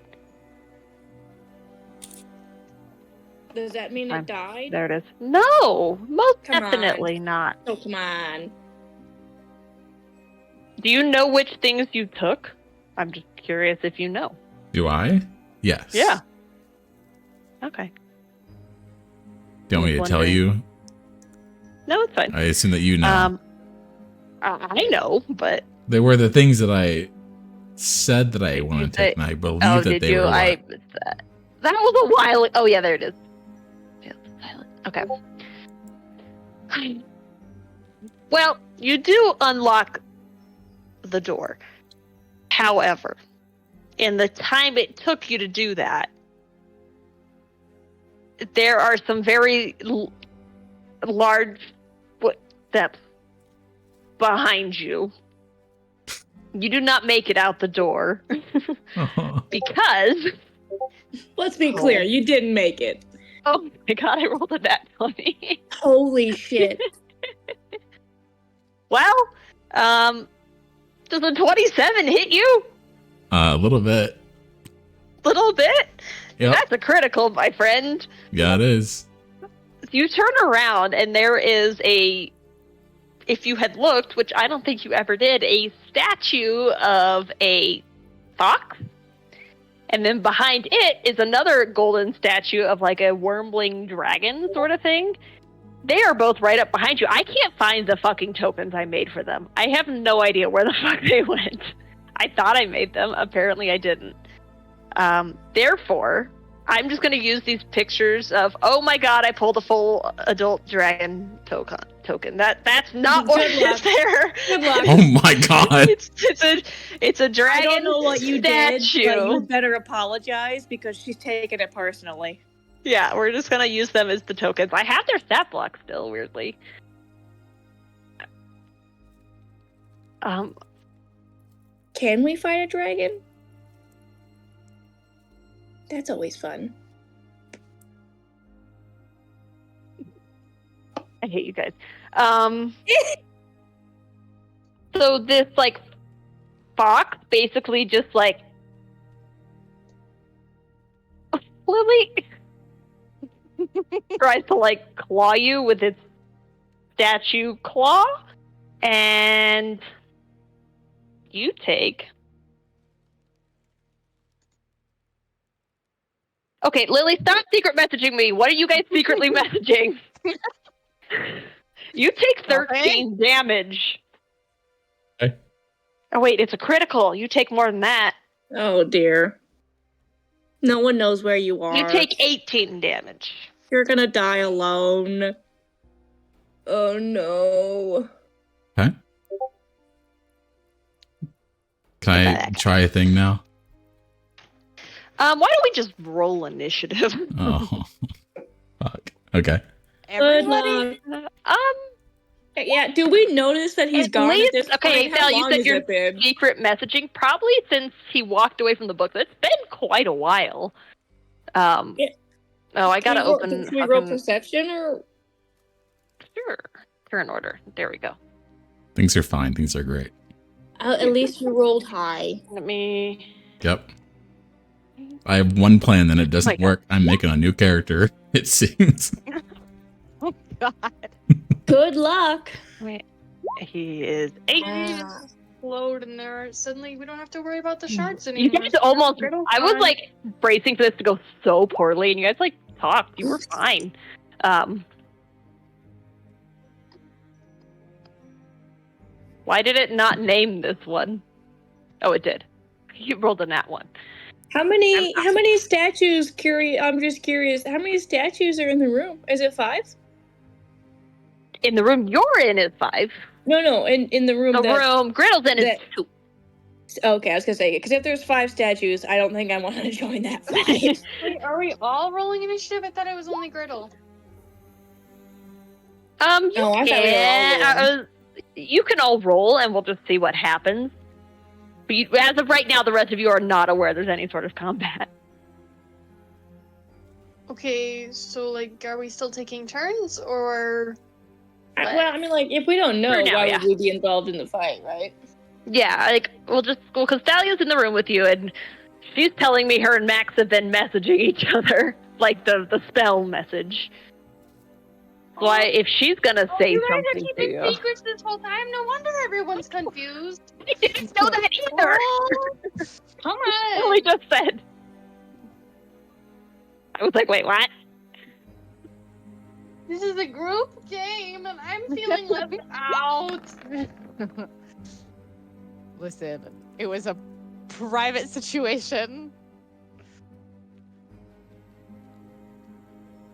Does that mean I'm- it died? There it is. No, most Come on. definitely not. Oh, come on. Do you know which things you took? I'm just curious if you know. Do I? Yes. Yeah. Okay. Do you want me to tell Wondering. you? No, it's fine. I assume that you know. I know, but They were the things that I said that I Did you wanted to say- take, and I believe oh, that did they you? were what? That was a while. Oh, yeah, there it is. Yeah, silent. Okay. Well, you do unlock the door. However, in the time it took you to do that, there are some very large footsteps behind you. You do not make it out the door because. Let's be clear, you didn't make it. Oh my god, I rolled a nat 20. Holy shit. Well, does a 27 hit you? A little bit. Little bit? Yep. That's a critical, my friend. Yeah, it is. You turn around and there is if you had looked, which I don't think you ever did, a statue of a fox. And then behind it is another golden statue of like a wormling dragon sort of thing. They are both right up behind you. I can't find the fucking tokens I made for them. I have no idea where the fuck they went. I thought I made them. Apparently I didn't. Therefore, I'm just going to use these pictures of, oh my god, I pulled a full adult dragon token. That's not what Good is luck. there. Good luck. Oh my god. It's a dragon I don't know what you statue. did, but you better apologize because she's taking it personally. Yeah, we're just gonna use them as the tokens. I have their stat block still, weirdly. Can we fight a dragon? That's always fun. I hate you guys. So this like fox basically just like Lily tries to like claw you with its statue claw, and you take. Okay, Lily, stop secret messaging me. What are you guys secretly messaging? You take 13 damage. Okay. Oh wait, it's a critical. You take more than that. Oh dear. No one knows where you are. You take 18 damage. You're gonna die alone. Oh no. Okay. Can I try a thing now? Why don't we just roll initiative? Oh. Fuck. Okay. Everybody, Yeah, do we notice that he's At gone least- at this okay, point? How Sal, you long said has you're- it been? Secret messaging, probably since he walked away from the book. It's been quite a while. Yeah. Oh, I gotta open. Can we roll fucking- perception or? Sure. Turn order. There we go. Things are fine. Things are great. At least you rolled high. Let me. Yep. I have one plan, then it my doesn't God. work. I'm making a new character, it seems. God. Good luck. Wait. He is 8. Load and there suddenly we don't have to worry about the shards You anymore. guys almost. Riddle I was fine. like bracing for this to go so poorly, and you guys like talked. You were fine. Why did it not name this one? Oh, it did. You rolled a nat one. How many statues? I'm just curious. How many statues are in the room? Is it 5? In the room you're in is 5. No. In the room. The room Griddle's in is 2. Okay, I was gonna say because if there's 5 statues, I don't think I want to join that fight. Wait, are we all rolling initiative? I thought it was only Griddle. You I thought we were all you can all roll, and we'll just see what happens. But as of right now, the rest of you are not aware there's any sort of combat. Okay, so like, are we still taking turns, or? Well, I mean, like, if we don't know, now, why yeah. would we be involved in the fight, right? Yeah, like, because Thalia's in the room with you, and she's telling me her and Max have been messaging each other, like the spell message. Why, if she's gonna say you guys something are to keeping you. secrets this whole time. No wonder everyone's confused. I didn't know that either! Come I on. only just said. I was like, wait, what? This is a group game, and I'm feeling left out. Listen, it was a private situation.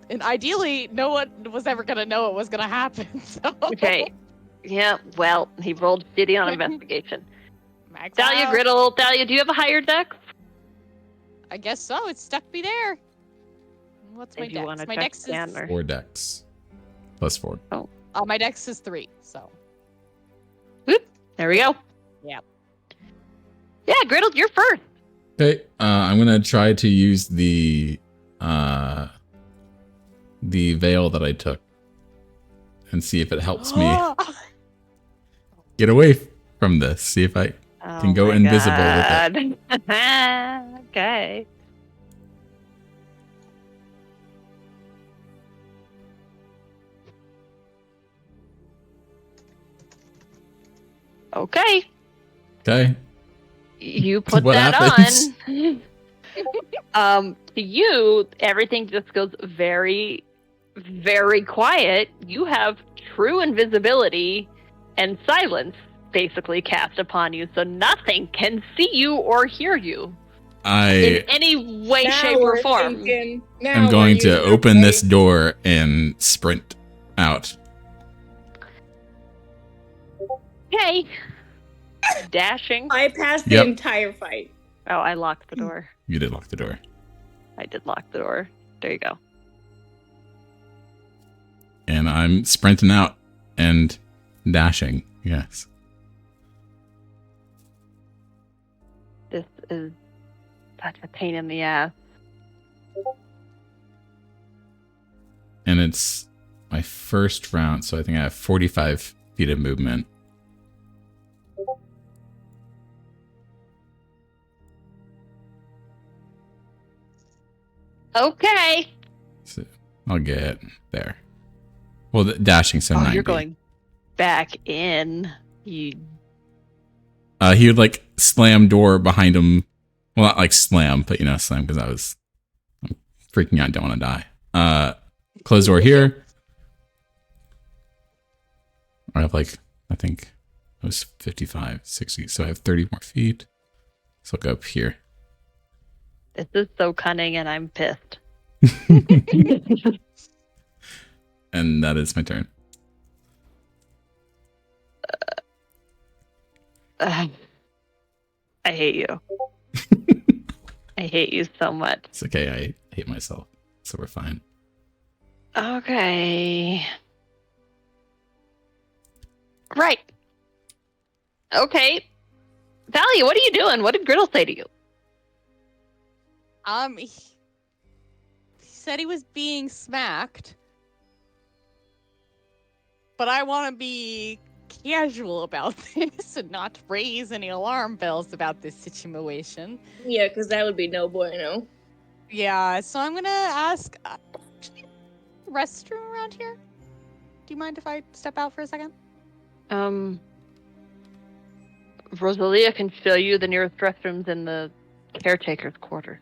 And ideally, no one was ever going to know it was going to happen. So. Okay. Yeah, well, he rolled shitty on investigation. Max Thalia, out. Griddle, Thalia, do you have a higher dex? I guess so. It stuck me there. What's my If you want dex? to My check dex again, is... or... 4 decks. Plus 4. my dex is 3, so... There we go. Yep. Yeah, Griddle, you're first. Okay, I'm gonna try to use the veil that I took and see if it helps me get away from this. See if I can go invisible with it. Okay. Okay. Okay. You put What that happens? on. To you, everything just goes very, very quiet. You have true invisibility and silence basically cast upon you, so nothing can see you or hear you in any way, shape, or form. I'm going to open this door and sprint out. Okay. Dashing. I passed the Yep. entire fight. Oh, I locked the door. You did lock the door. I did lock the door. There you go. And I'm sprinting out and dashing. Yes. This is such a pain in the ass. And it's my first round, so I think I have 45 feet of movement. Okay. So I'll get there. Well, the dashing, so 90. You're going back in. You. He would like slam door behind him. Well, not like slam, but you know, slam because I'm freaking out. Don't want to die. Close door here. I have like, I think it was 55, 60. So I have 30 more feet. So I'll go up here. This is so cunning, and I'm pissed. And that is my turn. I hate you. I hate you so much. It's okay. I hate myself. So we're fine. Okay. Right. Okay. Thalia, what are you doing? What did Griddle say to you? He said he was being smacked. But I want to be casual about this and not raise any alarm bells about this situation. Yeah, because that would be no bueno. Yeah, so I'm gonna ask, restroom around here? Do you mind if I step out for a second? Rosalia can show you the nearest restrooms in the caretaker's quarters.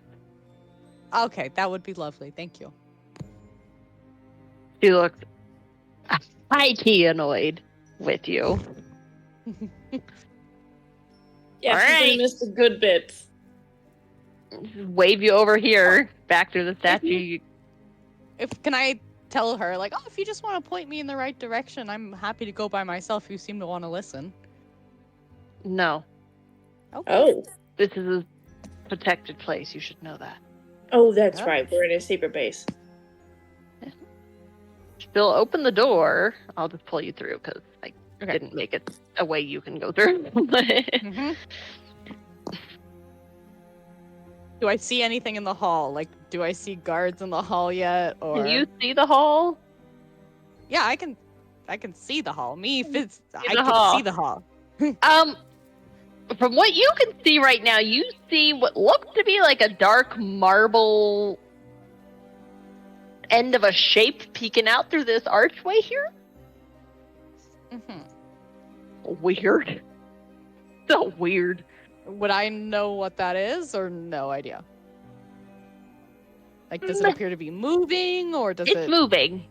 Okay, that would be lovely. Thank you. She looks high-key annoyed with you. Yeah, All she's right. gonna miss the good bits. Wave you over here, back to the statue. Can I tell her, like, oh, if you just want to point me in the right direction, I'm happy to go by myself. You seem to want to listen. No, Okay. Oh. this is a protected place. You should know that. Oh, that's Yeah. right. We're in a secret base. Still open the door. I'll just pull you through because I Okay. didn't make it a way you can go through. Mm-hmm. Do I see anything in the hall? Like, do I see guards in the hall yet? Or Can you see the hall? Yeah, I can see the hall. I the can hall. see the hall. From what you can see right now, you see what looks to be like a dark marble end of a shape peeking out through this archway here. Mm-hmm. Weird. So weird. Would I know what that is, or no idea? Like, does it appear to be moving, or does It's it? moving.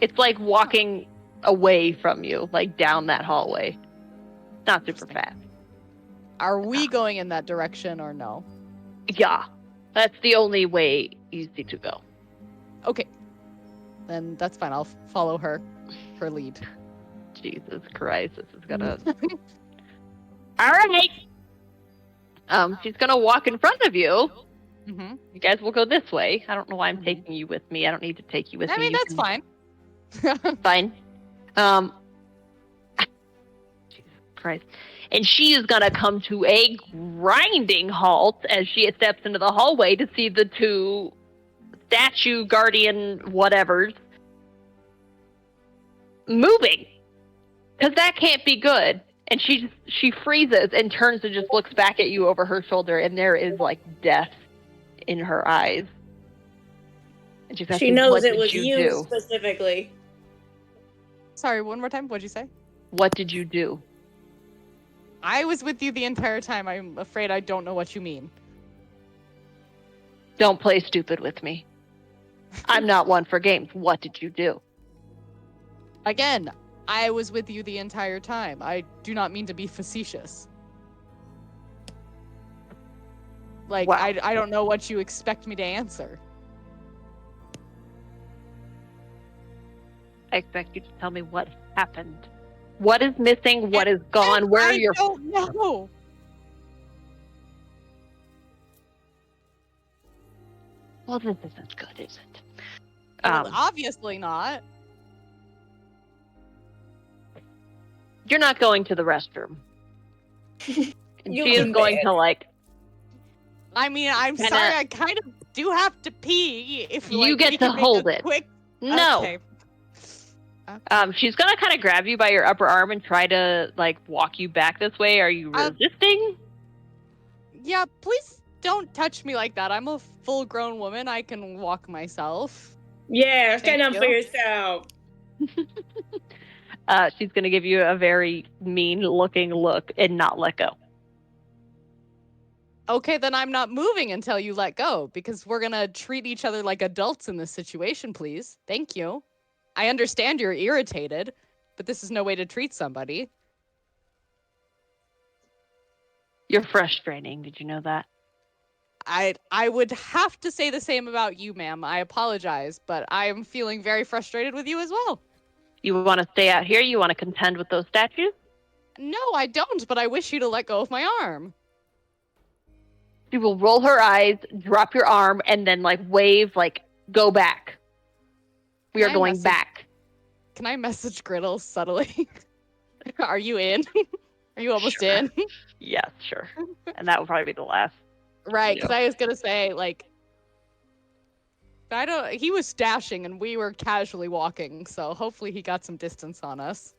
It's like walking away from you, like down that hallway. Not super fast. Are we going in that direction, or no? Yeah, that's the only way you see to go. Okay, then that's fine. I'll follow her lead. Jesus Christ, this is gonna. All right. She's gonna walk in front of you. Mm-hmm. You guys will go this way. I don't know why I'm taking you with me. I don't need to take you with me. I mean, You that's fine. Fine. Jesus Christ. And she is gonna come to a grinding halt as she steps into the hallway to see the two statue guardian whatevers moving. Because that can't be good. And she freezes and turns and just looks back at you over her shoulder, and there is like death in her eyes. And she's She asking, knows what it did was you you do? specifically. Sorry, one more time. What'd you say? What did you do? I was with you the entire time. I'm afraid I don't know what you mean. Don't play stupid with me. I'm not one for games. What did you do? Again, I was with you the entire time. I do not mean to be facetious. Like, Wow. I don't know what you expect me to answer. I expect you to tell me what happened. What is missing? What is gone? Where are your... I don't know. Well, this isn't good, is it? Well, obviously not. You're not going to the restroom. And You she is look going bad. to, like... I mean, I'm Kinda- sorry. I kind of do have to pee. If You like, get we to can make hold a it. Quick... No. Okay. She's gonna kind of grab you by your upper arm and try to, like, walk you back this way. Are you resisting? Yeah, please don't touch me like that. I'm a full-grown woman. I can walk myself. Yeah, stand Thank up for you. yourself. She's gonna give you a very mean-looking look and not let go. Okay, then I'm not moving until you let go, because we're gonna treat each other like adults in this situation, please. Thank you. I understand you're irritated, but this is no way to treat somebody. You're frustrating. Did you know that? I would have to say the same about you, ma'am. I apologize, but I am feeling very frustrated with you as well. You want to stay out here? You want to contend with those statues? No, I don't, but I wish you to let go of my arm. She will roll her eyes, drop your arm, and then, like, wave, like, go back. We are Can I going message- back. Can I message Griddle subtly? Are you in? Are you almost Sure. in? Yes, sure. And that would probably be the last. Right, because Yeah. I was gonna say, like, he was dashing and we were casually walking, so hopefully he got some distance on us.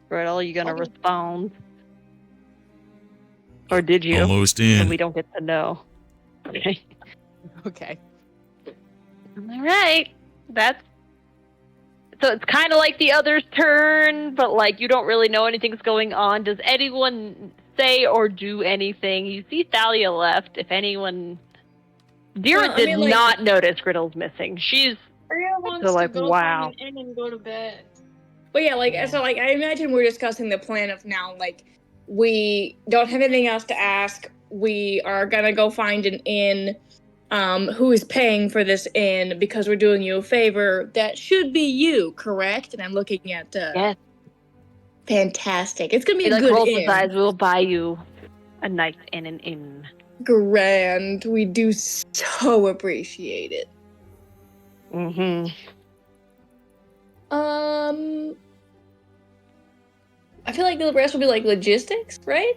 Gretel, you gonna Okay. respond? Or did you? Almost And in. we don't get to know. Okay. Okay. All right. So it's kind of like the other's turn, but, like, you don't really know anything's going on. Does anyone say or do anything? You see Thalia left. If anyone Dira Well, I did mean, like- not notice Griddle's missing. She's Arya wants So, like, to go wow. find an inn and go to bed. But yeah, like so, like I imagine we're discussing the plan of now. Like we don't have anything else to ask. We are gonna go find an inn. Who is paying for this inn because we're doing you a favor? That should be you, correct? And I'm looking at. yes. Fantastic. It's gonna be He a like good rolls his inn. eyes. We'll buy you a night in an inn. Grand. We do so appreciate it. Mm-hmm. I feel like the rest will be like logistics, right?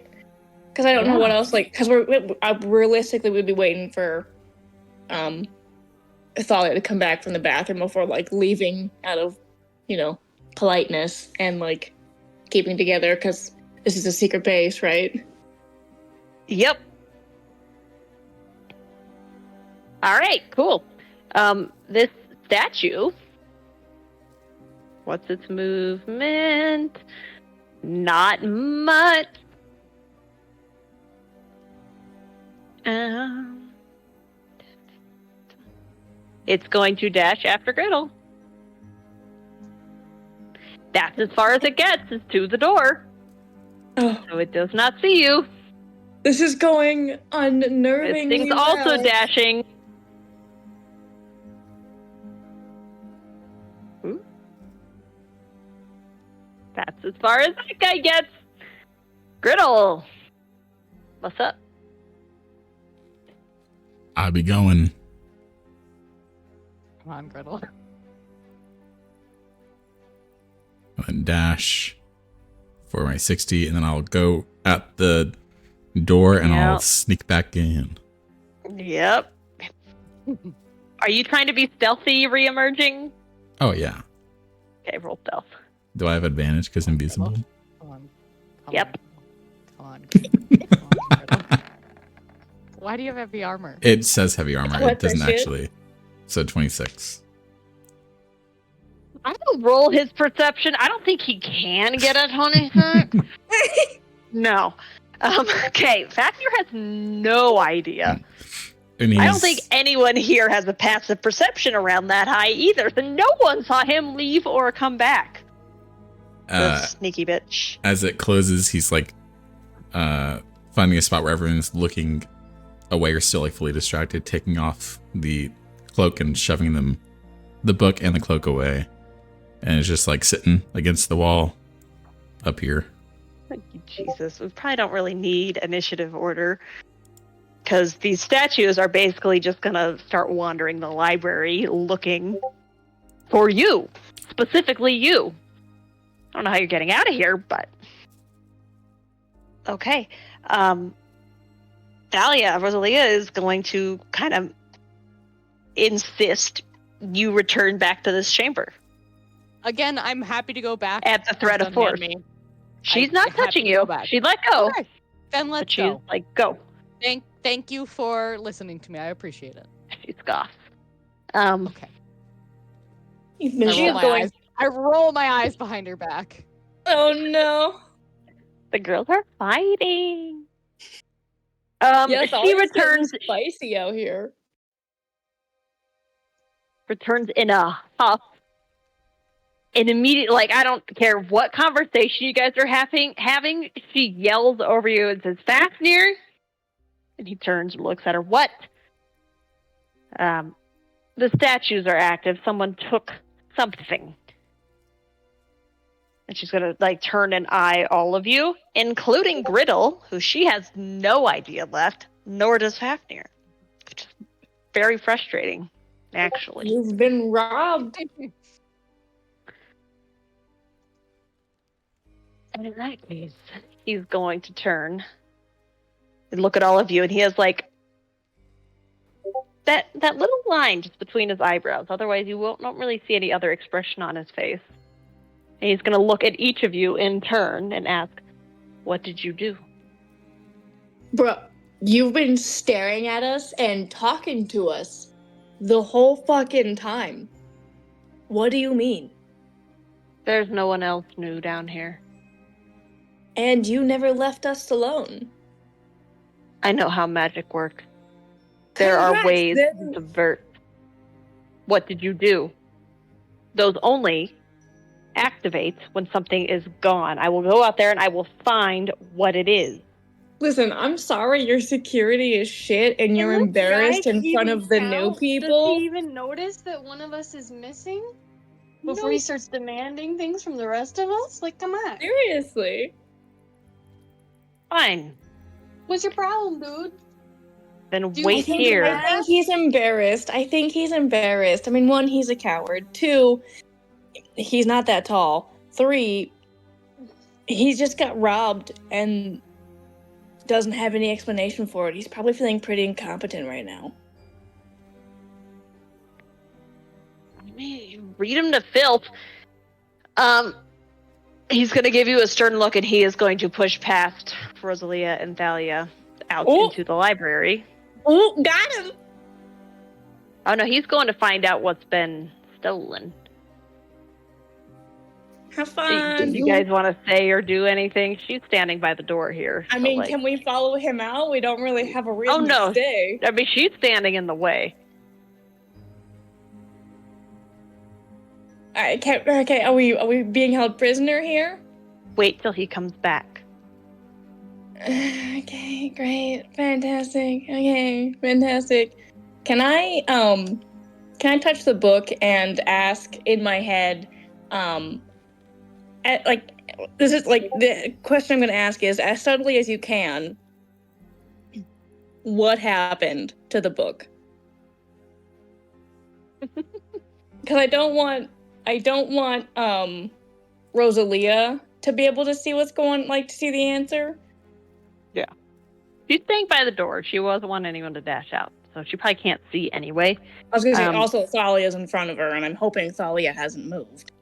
Because I don't know what else. Like, because we're realistically we'd be waiting for Thalia to come back from the bathroom before like leaving out of, politeness and like keeping together because this is a secret base, right? Yep. All right, cool. This statue, what's its movement? Not much. It's going to dash after Griddle. That's as far as it gets, is to the door. Oh, So it does not see you. this is going This unnervingly thing's also well. dashing. Ooh. That's as far as that guy gets. Griddle. What's up? I'll be going. Come on, Griddle. And dash for my 60, and then I'll go at the door and I'll Yep. sneak back in. Yep. Are you trying to be stealthy re-emerging? Oh yeah. Okay, roll stealth. Do I have advantage because invisible? Come on. Yep. Come on. Come on, Griddle. Why do you have heavy armor? It says heavy armor. What It doesn't the shit? actually. So 26. I will roll his perception. I don't think he can get a 26. No. Okay, Fafnir has no idea. And I don't he's- think anyone here has a passive perception around that high either. So no one saw him leave or come back. The sneaky bitch. as it closes, he's like finding a spot where everyone's looking away or still like fully distracted, taking off the cloak and shoving the book and the cloak away. And it's just like sitting against the wall up here. Thank you, Jesus. We probably don't really need initiative order. Because these statues are basically just going to start wandering the library looking for you. Specifically you. I don't know how you're getting out of here, but... Okay. Thalia, Rosalia is going to kind of insist you return back to this chamber. Again, I'm happy to go back. At the threat of Don't hand force. me. She's I'm not happy touching to go you. back. She'd let go. Okay, then But let's she's go. like, go. Thank you for listening to me. I appreciate it. She scoffs. Okay. You've been I She's roll, my going- eyes. I roll my eyes behind her back. Oh no. The girls are fighting. Yes, She always getting returns spicy out here. in a huff. And immediately, like, I don't care what conversation you guys are having, she yells over you and says, Fafnir? And he turns and looks at her. What? The statues are active. Someone took something. And she's going to, like, turn and eye all of you, including Griddle, who she has no idea left, nor does Fafnir. Which is very frustrating, actually. You've been robbed. And in that case, he's going to turn and look at all of you, and he has like that little line just between his eyebrows. Otherwise, you don't really see any other expression on his face. And he's going to look at each of you in turn and ask, "What did you do?" Bruh, you've been staring at us and talking to us the whole fucking time. What do you mean? There's no one else new down here. And you never left us alone. I know how magic works. There are Congrats, ways then. to subvert. What did you do? Those only activate when something is gone. I will go out there and I will find what it is. Listen, I'm sorry your security is shit and you're Can this embarrassed guy in front even of the count? new Does people. he even notice that one of us is missing before No. he starts demanding things from the rest of us? Like, come on. Seriously. Fine. What's your problem, dude? Then Do you wait think here. I think he's embarrassed. I mean, 1, he's a coward. 2, he's not that tall. 3, he's just got robbed and doesn't have any explanation for it. He's probably feeling pretty incompetent right now. Read him to filth. He's going to give you a stern look, and he is going to push past Rosalia and Thalia out into the library. Oh, got him! Oh no, he's going to find out what's been stolen. Have fun. Do you guys want to say or do anything? She's standing by the door here. I so, mean, like, can we follow him out? We don't really have a reason no. to stay. I mean, she's standing in the way. Okay, are we being held prisoner here? Wait till he comes back. Okay, great. Fantastic. Okay, fantastic. Can I touch the book and ask in my head, this is like the question I'm going to ask is as subtly as you can, what happened to the book? Because I don't want Rosalia to be able to see what's going, like to see the answer. Yeah. She's staying by the door. She wasn't wanting anyone to dash out, so she probably can't see anyway. I was going to say also Thalia's in front of her, and I'm hoping Thalia hasn't moved.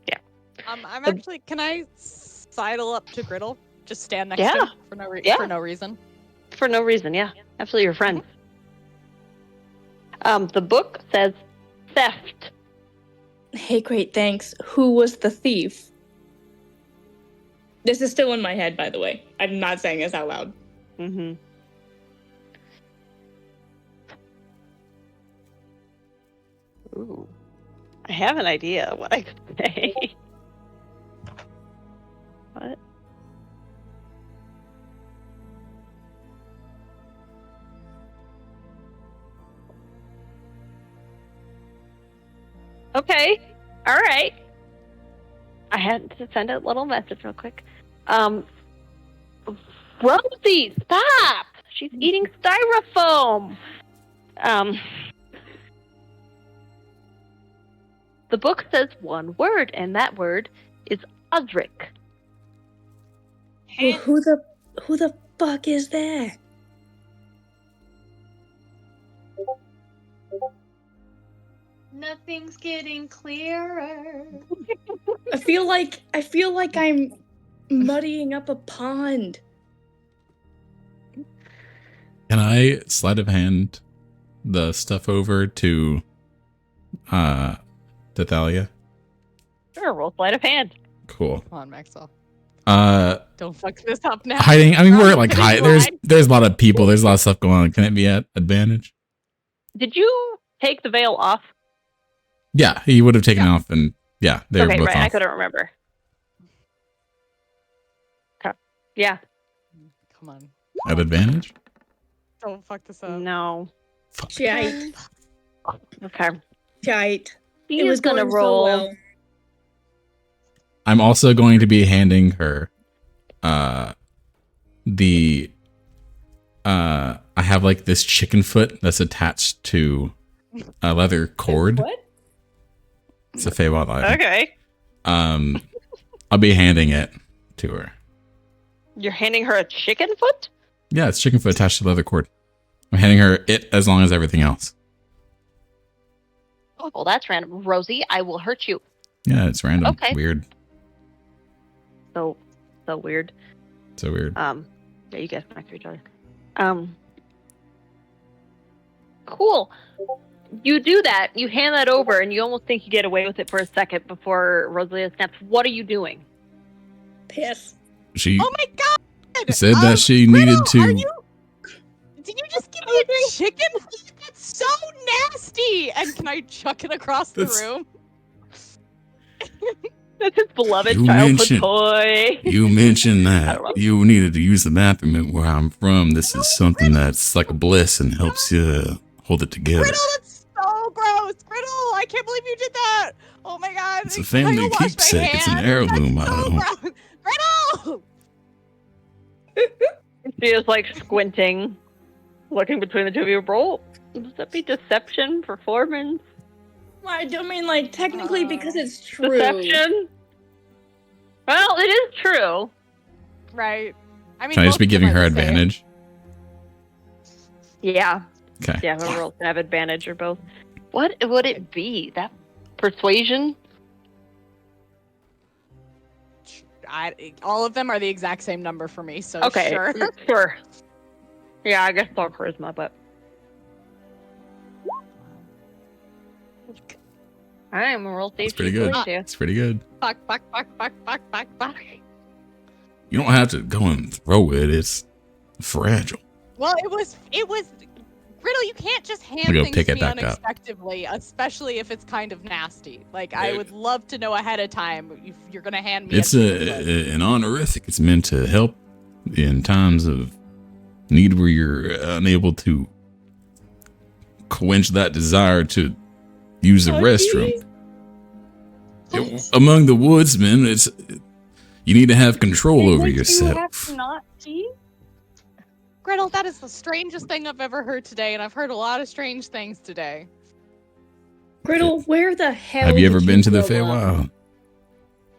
Yeah. I'm actually. Can I sidle up to Griddle? Just stand next to him for no reason. For no reason, yeah. Absolutely, your friends. The book says theft. Hey, great, thanks. Who was the thief? This is still in my head, by the way. I'm not saying this out loud. Mm-hmm. Ooh. I have an idea what I could say. What? Okay. All right. I had to send a little message real quick. Rosie, stop! She's eating styrofoam. The book says one word, and that word is Osric. Well, who the fuck is that? Nothing's getting clearer. I feel like I'm muddying up a pond. Can I sleight of hand the stuff over to Thalia? Sure, roll sleight of hand. Cool. Come on, Maxwell. Don't fuck this up now. Hiding. I mean, we're like there's a lot of people. There's a lot of stuff going on. Can it be at advantage? Did you take the veil off? Yeah, he would have taken off, and yeah, they were both right. off. I couldn't remember. Okay. Yeah. Come on. At advantage? Don't fuck this up. No. Shite. Okay. Shite. He was gonna roll. So well. I'm also going to be handing her I have like this chicken foot that's attached to a leather cord. What? It's a Feywild item. Okay. I'll be handing it to her. You're handing her a chicken foot? Yeah, it's chicken foot attached to leather cord. I'm handing her it as long as everything else. Oh, well, that's random. Rosie, I will hurt you. Yeah, it's random. Okay. Weird. So weird. So weird. Yeah, you guys connect to each other. Cool. You do that. You hand that over, and you almost think you get away with it for a second before Rosalia snaps. What are you doing? Piss. She Oh my god! said that she needed to. Do Did you just give me a chicken? That's so nasty! And can I chuck it across the room? That's his beloved You childhood mentioned- toy. You mentioned I that don't know. you needed to use the bathroom at where I'm from. This is something that's like a bliss and helps you hold it together. Griddle, that's so gross! Griddle, I can't believe you did that! Oh my god! It's a family Can I go wash my keepsake. It's an hands? heirloom. That's I so don't. gross! Griddle! She is like squinting, looking between the two of you. Roll. Does that be deception, performance, I don't mean like technically because it's true. deception? Well, it is true. Right. I mean, Can I just be both of them giving are her the same. advantage? Yeah. Okay. Yeah, whoever rolls to have advantage or both. What would it be? That persuasion? All of them are the exact same number for me, so Okay, sure. sure. Yeah, I guess it's all charisma, but I am a roll That's stage. pretty good. It's pretty good. Fuck. You don't have to go and throw it. It's fragile. Well, it was Griddle, you can't just hand I'm gonna go things pick to it me back up. unexpectedly, especially if it's kind of nasty. Like, I would love to know ahead of time if you're gonna hand me It's a an honorific. It's meant to help in times of need where you're unable to quench that desire to use the restroom. Among the woodsmen, you need to have control over yourself. not see? Griddle, that is the strangest thing I've ever heard today, and I've heard a lot of strange things today. Griddle, where the hell Have you ever did been to the grow up?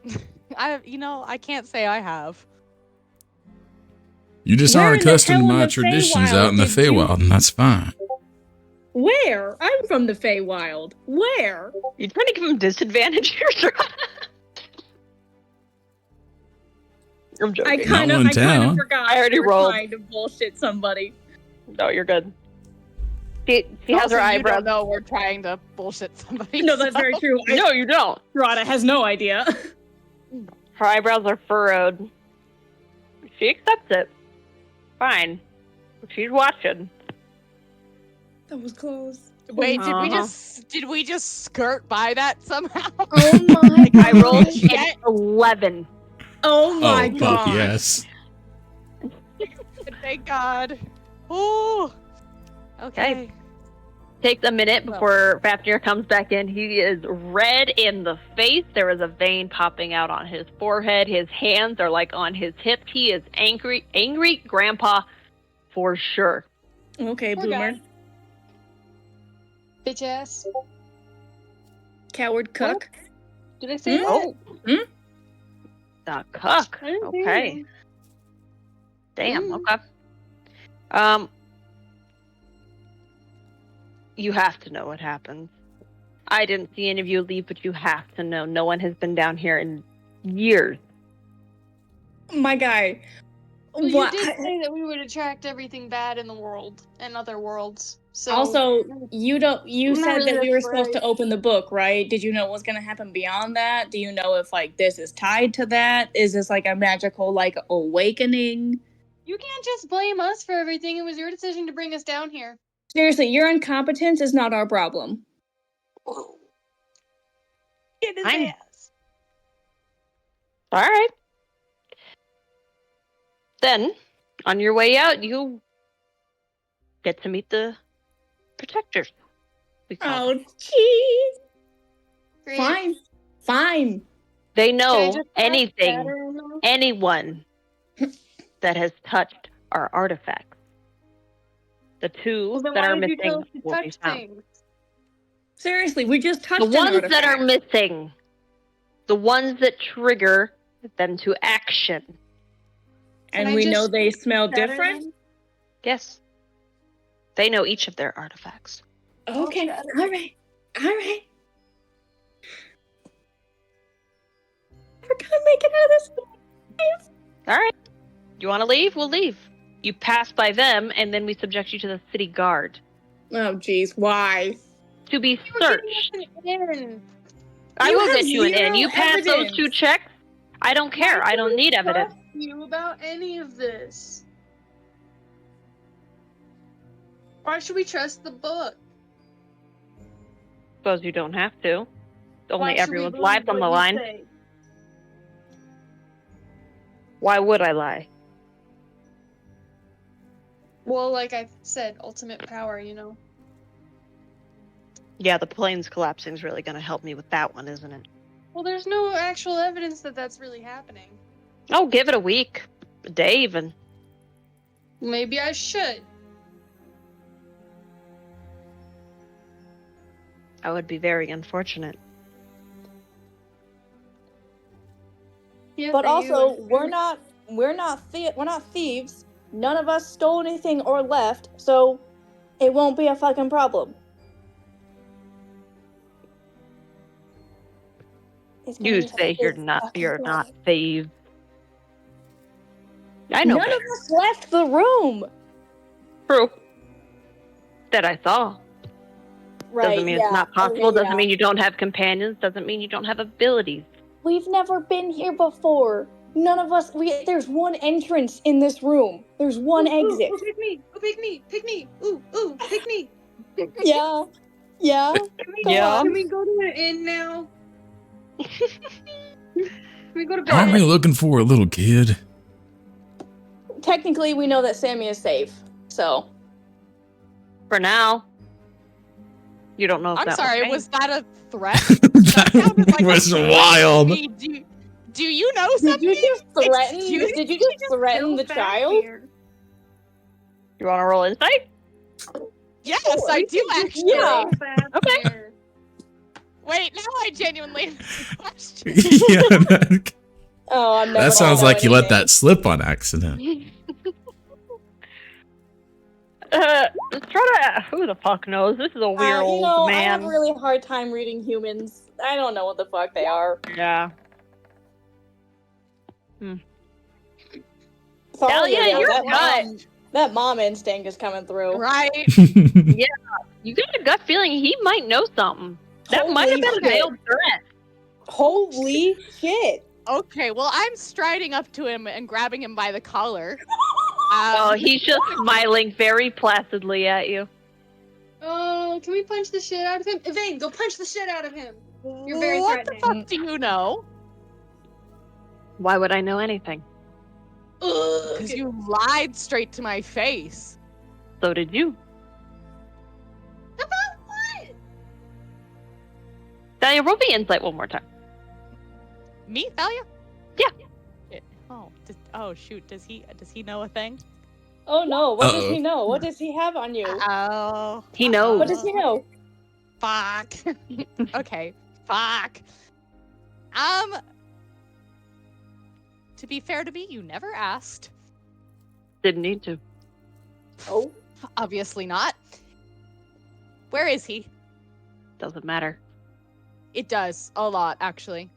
Feywild? I can't say I have. You just Where aren't in the accustomed to hell in my the traditions Feywild out in the did you- Feywild, and that's fine. Where? I'm from the Feywild. Where? You trying to give him disadvantage here? I'm joking. I kind one of town. forgot. I already you were rolled. Trying to bullshit somebody. No, you're good. She has Also, her you eyebrows. don't know we're trying to bullshit somebody. No, that's so- very true. No, you don't. Rada has no idea. Her eyebrows are furrowed. She accepts it. Fine. She's watching. That was close. Wait, did we Uh-huh. just skirt by that somehow? Oh my I rolled Yeah. an 11. Oh my Oh, god. fuck yes. Thank God. Oh. Okay. Takes a minute before Fafnir comes back in. He is red in the face. There is a vein popping out on his forehead. His hands are like on his hips. He is angry grandpa for sure. Okay, Poor Boomer. guy. Bitch ass. Coward cuck. Did I say that? Oh. Hmm? The cuck. I didn't say Okay. anything. Damn, Mm. okay. You have to know what happens. I didn't see any of you leave, but you have to know. No one has been down here in years. My guy. Well, you What? did say that we would attract everything bad in the world and other worlds. So Also, you I'm not said that really we were supposed afraid. to open the book, right? Did you know what was going to happen beyond that? Do you know if like this is tied to that? Is this like a magical like awakening? you can't just blame us for everything. It was your decision to bring us down here. Seriously, your incompetence is not our problem. Get his I'm- ass. All right. Then, on your way out, you get to meet the protectors. We call them. Oh, jeez. Great. Fine. Fine. They Can I know just ask anything, Saturn, though? anyone that has touched our artifacts. The two Well, then that why are did you tell missing us to will be touch found. things? Seriously, we just touched The an ones that are artifact. missing, the ones that trigger them to action. Can And I we just know they speak smell Saturn different? then? Yes. They know each of their artifacts. Okay. Okay. All right. All right. We're gonna make it out of this. All right. You want to leave? We'll leave. You pass by them, and then we subject you to the city guard Oh, jeez. Why? to be You were giving us searched. an in. I You will have get you an in. zero You pass those evidence. 2 checks. I don't care. Why I don't should we need evidence. trust you about any of this. Why should we trust the book? Suppose you don't have to. Why Only should we everyone's believe lives on what the you line. say? Why would I lie? Well, like I said, ultimate power, you know. Yeah, the plane's collapsing is really going to help me with that one, isn't it? Well, there's no actual evidence that that's really happening. Oh, give it a week. A day even. Maybe I should. That would be very unfortunate. Yeah, But for you also, and- we're not thieves. None of us stole anything or left, so it won't be a fucking problem. It's You going to say you're be not. fucking You're fine. not thieves. I know None better. of us left the room. True. That I saw. Right? Doesn't mean yeah. it's not possible. Okay, Doesn't yeah. mean you don't have companions. Doesn't mean you don't have abilities. We've never been here before. None of us. There's one entrance in this room. There's one exit. Ooh, pick me! Ooh, pick me! Pick me! Ooh, pick me! Yeah. Yeah. Go Yeah. on. Can we go to an inn now? Can we go to bed? Aren't we looking for a little kid? Technically, we know that Sammy is safe. So. For now. You don't know if I'm that sorry, was was that a threat? That sounded like a was threat to wild. me. Do you know Did something? you just threaten? Excuse Did you just threaten the child? You want to roll insight? Yes, I do actually. Yeah. Okay. Wait, now I genuinely have a question. Yeah, that, Oh, I'm never. that sounds gonna know like you let anything. that slip on accident. Strata, who the fuck knows? This is a weird You old know, I man. have a really hard time reading humans. I don't know what the fuck they are. Yeah. Sorry, Hell yeah, though, you're that that mom instinct is coming through. Right. You get a gut feeling he might know something. That might have been a Holy shit. veiled threat. Holy shit! Okay, well, I'm striding up to him and grabbing him by the collar. Oh, he's just smiling very placidly at you. Oh, can we punch the shit out of him? Evane, go punch the shit out of him. You're very What the threatening. fuck do you know? Why would I know anything? Ugh. Because you lied straight to my face. So did you. About what? Thalia, roll me insight one more time. Me, Thalia? Yeah. Oh shoot, does he know a thing? Oh no! What does Uh-oh. he know? What does he have on you? Oh. He knows. What does he know? Fuck. Okay. Fuck. To be fair to me, you never asked. Didn't need to. Oh, Obviously not. Where is he? Doesn't matter. It does. A lot, actually.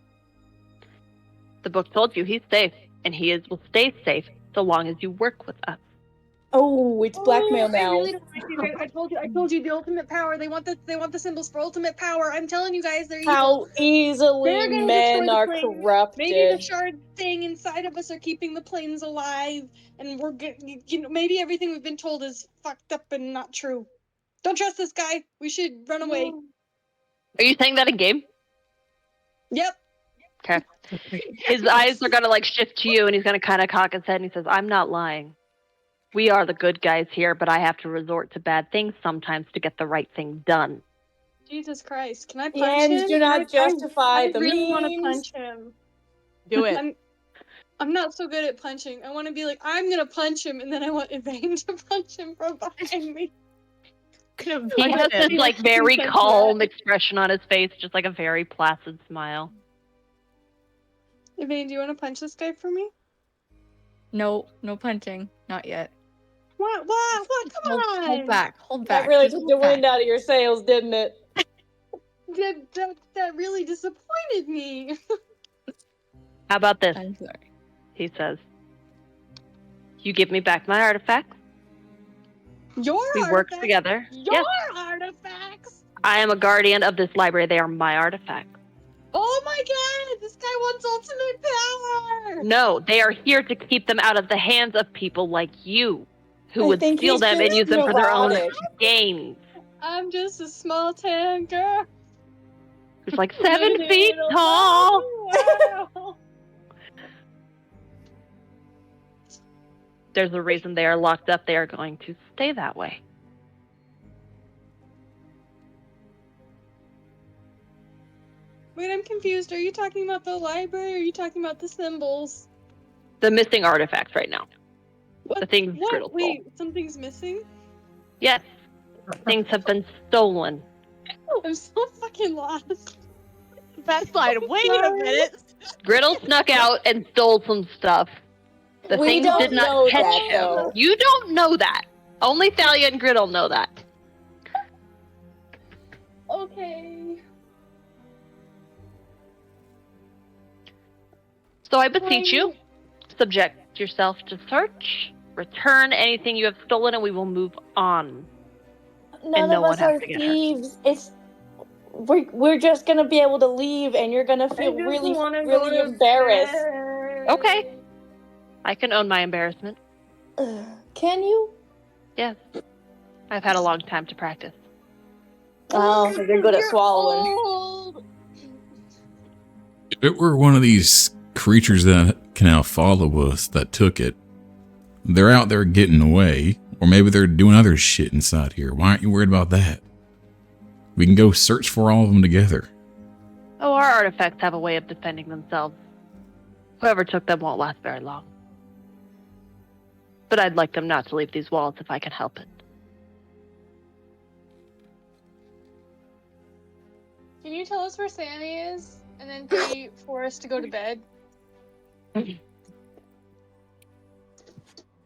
The book told you he's safe, and will stay safe so long as you work with us. oh, it's blackmail I now. really don't like you guys. I told you the ultimate power. They want the symbols for ultimate power. I'm telling you guys, they're evil. How easily They're gonna men destroy the are plane. corrupted. Maybe the shard thing inside of us are keeping the planes alive, and we're maybe everything we've been told is fucked up and not true. Don't trust this guy. We should run away. Are you saying that in game? Yep. Okay. His eyes are gonna shift to you, and he's gonna kind of cock his head, and he says, "I'm not lying. We are the good guys here, but I have to resort to bad things sometimes to get the right thing done." Jesus Christ! Can I The punch ends him? do not justify I the really want to means. punch him. Do it. I'm not so good at punching. I want to be like, I'm gonna punch him, and then I want Evane to punch him from behind me. He has this very calm expression on his face, just like a very placid smile. Evane, do you want to punch this guy for me? No punching. Not yet. What? Come on! Hold back. Hold back. That really just took the hold back. wind out of your sails, didn't it? That really disappointed me. How about this? I'm sorry. He says, "You give me back my artifacts. Your We work artifacts? together. Your Yes, artifacts? I am a guardian of this library. They are my artifacts. Oh my god! This guy wants ultimate power! No, they are here to keep them out of the hands of people like you, who I would think steal he's them and just use them for their own neurotic. gains. I'm just a small town girl. Who's like 7 living feet in a tall. lonely world. There's a reason they are locked up. They are going to stay that way. Wait, I'm confused. Are you talking about the library or are you talking about the symbols? The missing artifacts right now. What? The things What? Griddle stole. Wait, something's missing? Yes. Things have been stolen. I'm so fucking lost. Backslide. Wait a Sorry. minute. Griddle snuck out and stole some stuff. The We things don't did not know catch that, him. though. You don't know that. Only Thalia and Griddle know that. Okay. So I beseech you, subject yourself to search, return anything you have stolen, and we will move on. None no of one us has are to get hurt. thieves. We're just gonna be able to leave, and you're gonna feel really embarrassed. Okay. I can own my embarrassment. Can you? Yes. I've had a long time to practice. Oh, so you're good at swallowing. Old. If it were one of these creatures that can now follow us that took it, they're out there getting away, or maybe they're doing other shit inside here. Why aren't you worried about that? We can go search for all of them together. Oh, our artifacts have a way of defending themselves. Whoever took them won't last very long. But I'd like them not to leave these walls if I can help it. Can you tell us where Sammy is? And then pay for us to go to bed?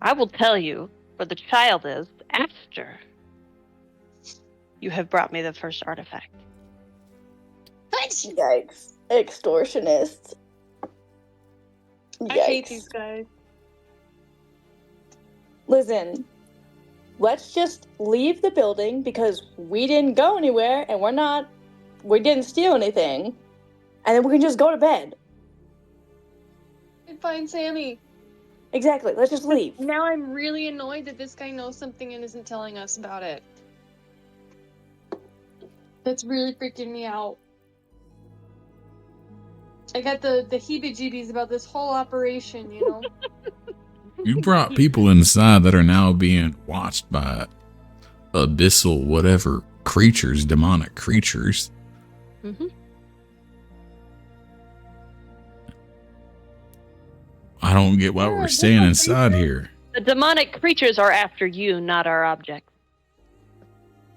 I will tell you where the child is after you have brought me the first artifact. Yikes. Extortionists. Yikes. I hate these guys. Listen, let's just leave the building because we didn't go anywhere and we didn't steal anything. And then we can just go to bed. And find Sammy. Exactly, let's just leave. Now I'm really annoyed that this guy knows something and isn't telling us about it. That's really freaking me out. I got the heebie-jeebies about this whole operation, you know? You brought people inside that are now being watched by abyssal whatever creatures, demonic creatures. Mm-hmm. I don't get why we're staying inside here. The demonic creatures are after you, not our objects.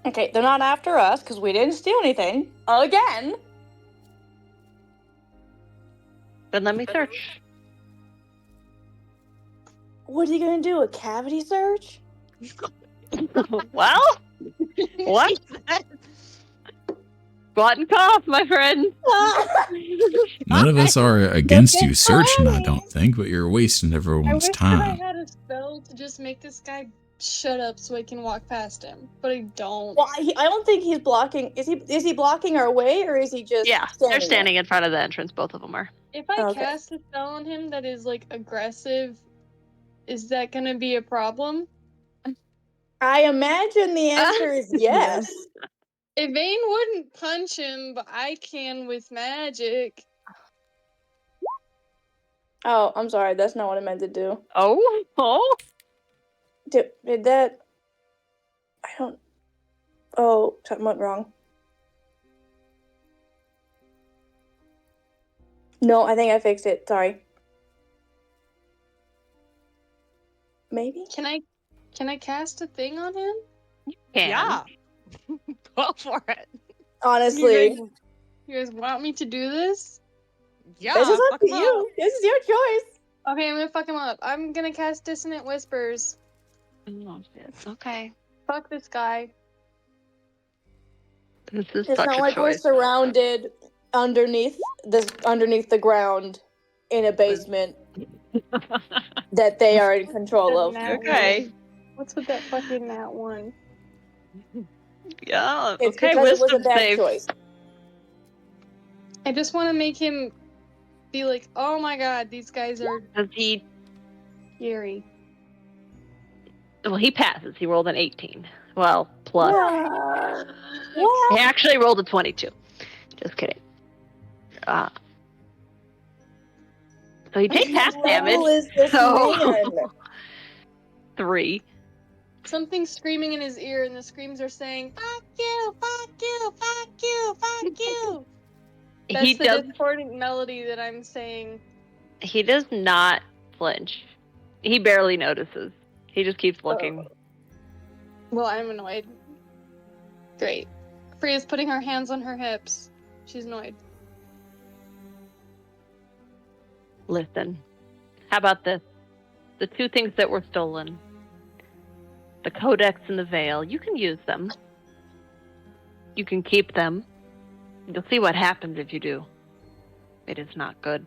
Okay, they're not after us because we didn't steal anything. Again. Then let me search. What are you gonna do? A cavity search? Well, what? Squat and cough, my friend. None of us are against you searching, I don't think, but you're wasting I everyone's wish that time. I had a spell to just make this guy shut up so I can walk past him, but I don't. Well, I don't think he's blocking. Is he blocking our way, or is he just? Yeah, they're standing in front of the entrance. Both of them are. If I Okay. cast a spell on him that is like aggressive, is that gonna be a problem? I imagine the answer is yes. Evane wouldn't punch him, but I can with magic. Oh, I'm sorry. That's not what I meant to do. Oh. Did that? I don't. Oh, something went wrong. No, I think I fixed it. Sorry. Maybe? Can I cast a thing on him? Can. Yeah. Go for it. Honestly, You guys want me to do this? Yeah. this is up fuck to 'em up. you. This is your choice. Okay, I'm gonna fuck him up. I'm gonna cast Dissonant Whispers. Oh, shit. Okay. Fuck this guy. This is It's such not a like we're choice. surrounded underneath the ground in a basement that they are in control of. Okay. What's with that fucking nat one? Yeah. It's okay. because it was a Wisdom bad save. choice. I just want to make him be like, oh my god, these guys are Does he? scary. Well, he passes. He rolled an 18. Well, plus. What? He actually rolled a 22. Just kidding. So he takes half damage. Is this So man? 3. Something's screaming in his ear, and the screams are saying, "Fuck you! Fuck you! Fuck you! Fuck you!" That's He the does. discordant melody that I'm saying. He does not flinch. He barely notices. He just keeps looking. Well, I'm annoyed. Great. Freya's putting her hands on her hips. She's annoyed. Listen. How about this? The 2 things that were stolen. The codex and the veil. You can use them. You can keep them. You'll see what happens if you do. It is not good.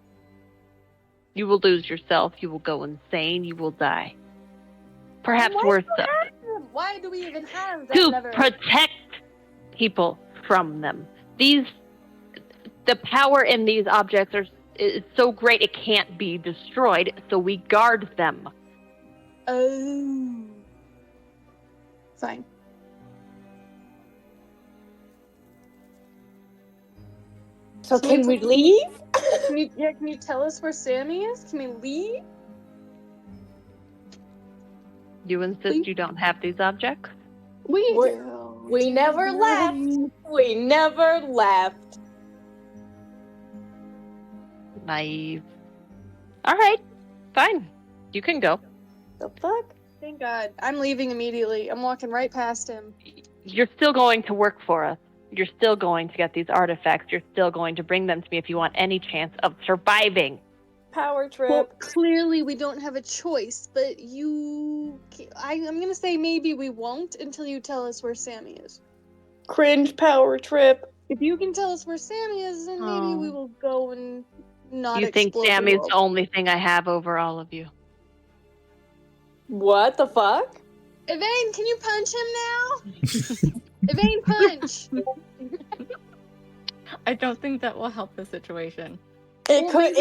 You will lose yourself. You will go insane. You will die. Perhaps worse. Why do we even have that To lever? protect people from them. The power in these objects is so great it can't be destroyed, so we guard them. Oh. Fine. So can we leave? Can you tell us where Sammy is? Can we leave? You insist you don't have these objects? We We never left. We never left. Naive. All right, fine. You can go. The fuck? Thank God. I'm leaving immediately. I'm walking right past him. You're still going to work for us. You're still going to get these artifacts. You're still going to bring them to me if you want any chance of surviving. Power trip. Well, clearly we don't have a choice, but I'm gonna say maybe we won't until you tell us where Sammy is. Cringe power trip. If you can tell us where Sammy is, then maybe we will go and not You think explode the Sammy's world. the only thing I have over all of you? What the fuck? Evane, can you punch him now? Evane, punch! I don't think that will help the situation. It could